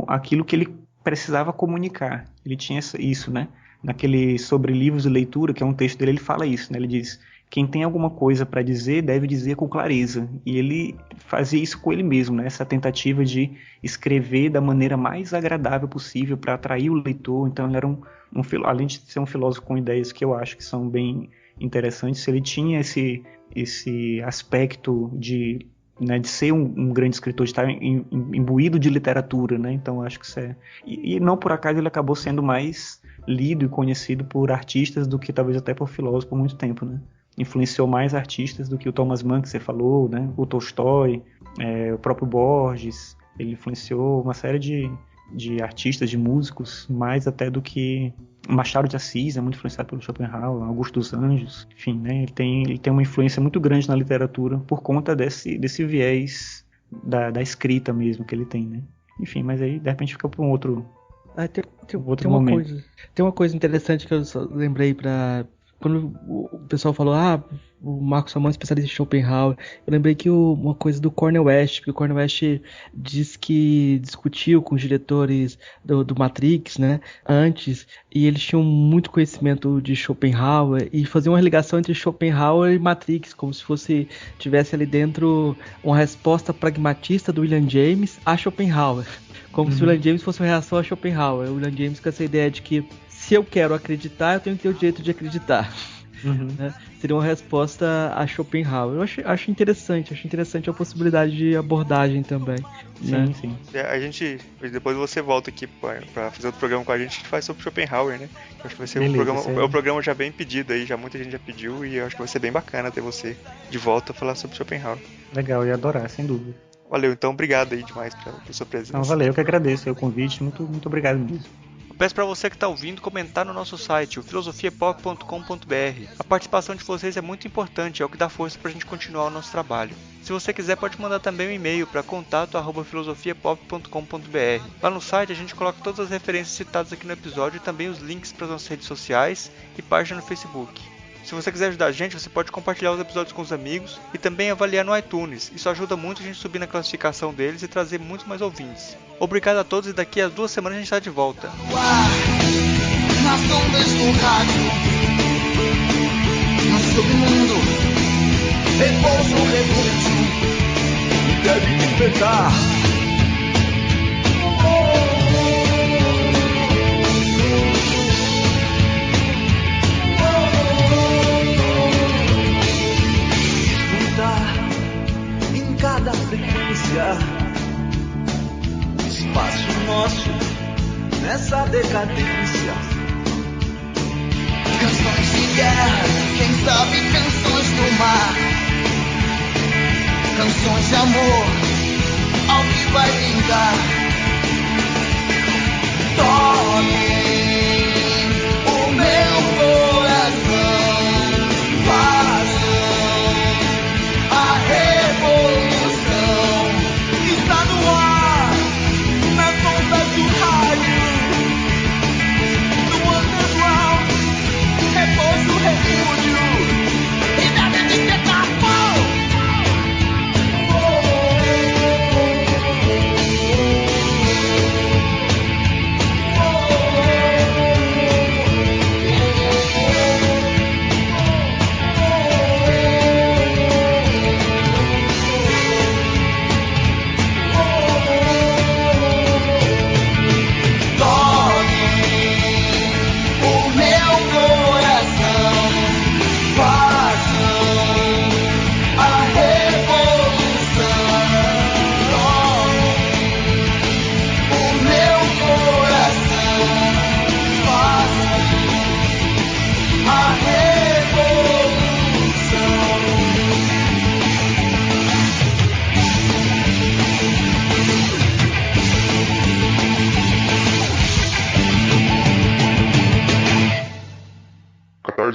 aquilo que ele precisava comunicar. Ele tinha isso, né? Naquele Sobre Livros e Leitura, que é um texto dele, ele fala isso, né? Ele diz, quem tem alguma coisa para dizer, deve dizer com clareza. E ele fazia isso com ele mesmo, né? Essa tentativa de escrever da maneira mais agradável possível para atrair o leitor. Então ele era além de ser um filósofo com ideias que eu acho que são bem interessantes, ele tinha esse aspecto de ser um grande escritor, de estar imbuído de literatura, né? Então acho que isso é... E não por acaso ele acabou sendo mais lido e conhecido por artistas do que talvez até por filósofos por muito tempo, né? Influenciou mais artistas do que o Thomas Mann, que você falou, né? O Tolstói, o próprio Borges. Ele influenciou uma série de artistas, de músicos, mais até do que Machado de Assis, é muito influenciado pelo Schopenhauer, Augusto dos Anjos, enfim, né? Ele tem uma influência muito grande na literatura por conta desse viés da escrita mesmo que ele tem, né? Enfim, mas aí de repente fica para um outro momento. Tem uma coisa interessante que eu só lembrei quando o pessoal falou, o Marcos Ramon é especialista em Schopenhauer, eu lembrei que uma coisa do Cornel West, porque o Cornel West diz que discutiu com os diretores do Matrix, né, antes, e eles tinham muito conhecimento de Schopenhauer, e faziam uma ligação entre Schopenhauer e Matrix, como se tivesse ali dentro uma resposta pragmatista do William James a Schopenhauer, como se o William James fosse uma reação a Schopenhauer. O William James com essa ideia de que se eu quero acreditar, eu tenho que ter o direito de acreditar. Né? Seria uma resposta a Schopenhauer. Eu acho interessante a possibilidade de abordagem também. Sim, né? sim. Depois você volta aqui pra fazer outro programa com a gente faz sobre Schopenhauer, né? Eu acho que vai ser Beleza, um programa já bem pedido aí, já muita gente já pediu, e eu acho que vai ser bem bacana ter você de volta a falar sobre Schopenhauer. Legal, eu ia adorar, sem dúvida. Valeu, então obrigado aí demais pela sua presença. Não, valeu, eu que agradeço o convite, muito, muito obrigado mesmo. Peço para você que está ouvindo comentar no nosso site, o filosofiapop.com.br. A participação de vocês é muito importante, é o que dá força para a gente continuar o nosso trabalho. Se você quiser, pode mandar também um e-mail para contato@filosofiapop.com.br. Lá no site a gente coloca todas as referências citadas aqui no episódio e também os links para as nossas redes sociais e página no Facebook. Se você quiser ajudar a gente, você pode compartilhar os episódios com os amigos e também avaliar no iTunes. Isso ajuda muito a gente subir na classificação deles e trazer muitos mais ouvintes. Obrigado a todos e daqui a 2 semanas a gente está de volta. Nas ondas do rádio, no submundo, repouso o repulso e deve despertar. Em cada frequência, espaço nosso nessa decadência. Canções de guerra, quem sabe canções do mar. Canções de amor, ao que vai vingar. Toquem o meu coração, façam a revolução. Está no ar, nas ondas do rádio, no underground, repouso, refúgio, e deve despertar. Oh!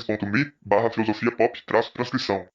catarse.me/filosofiapop-transcrição.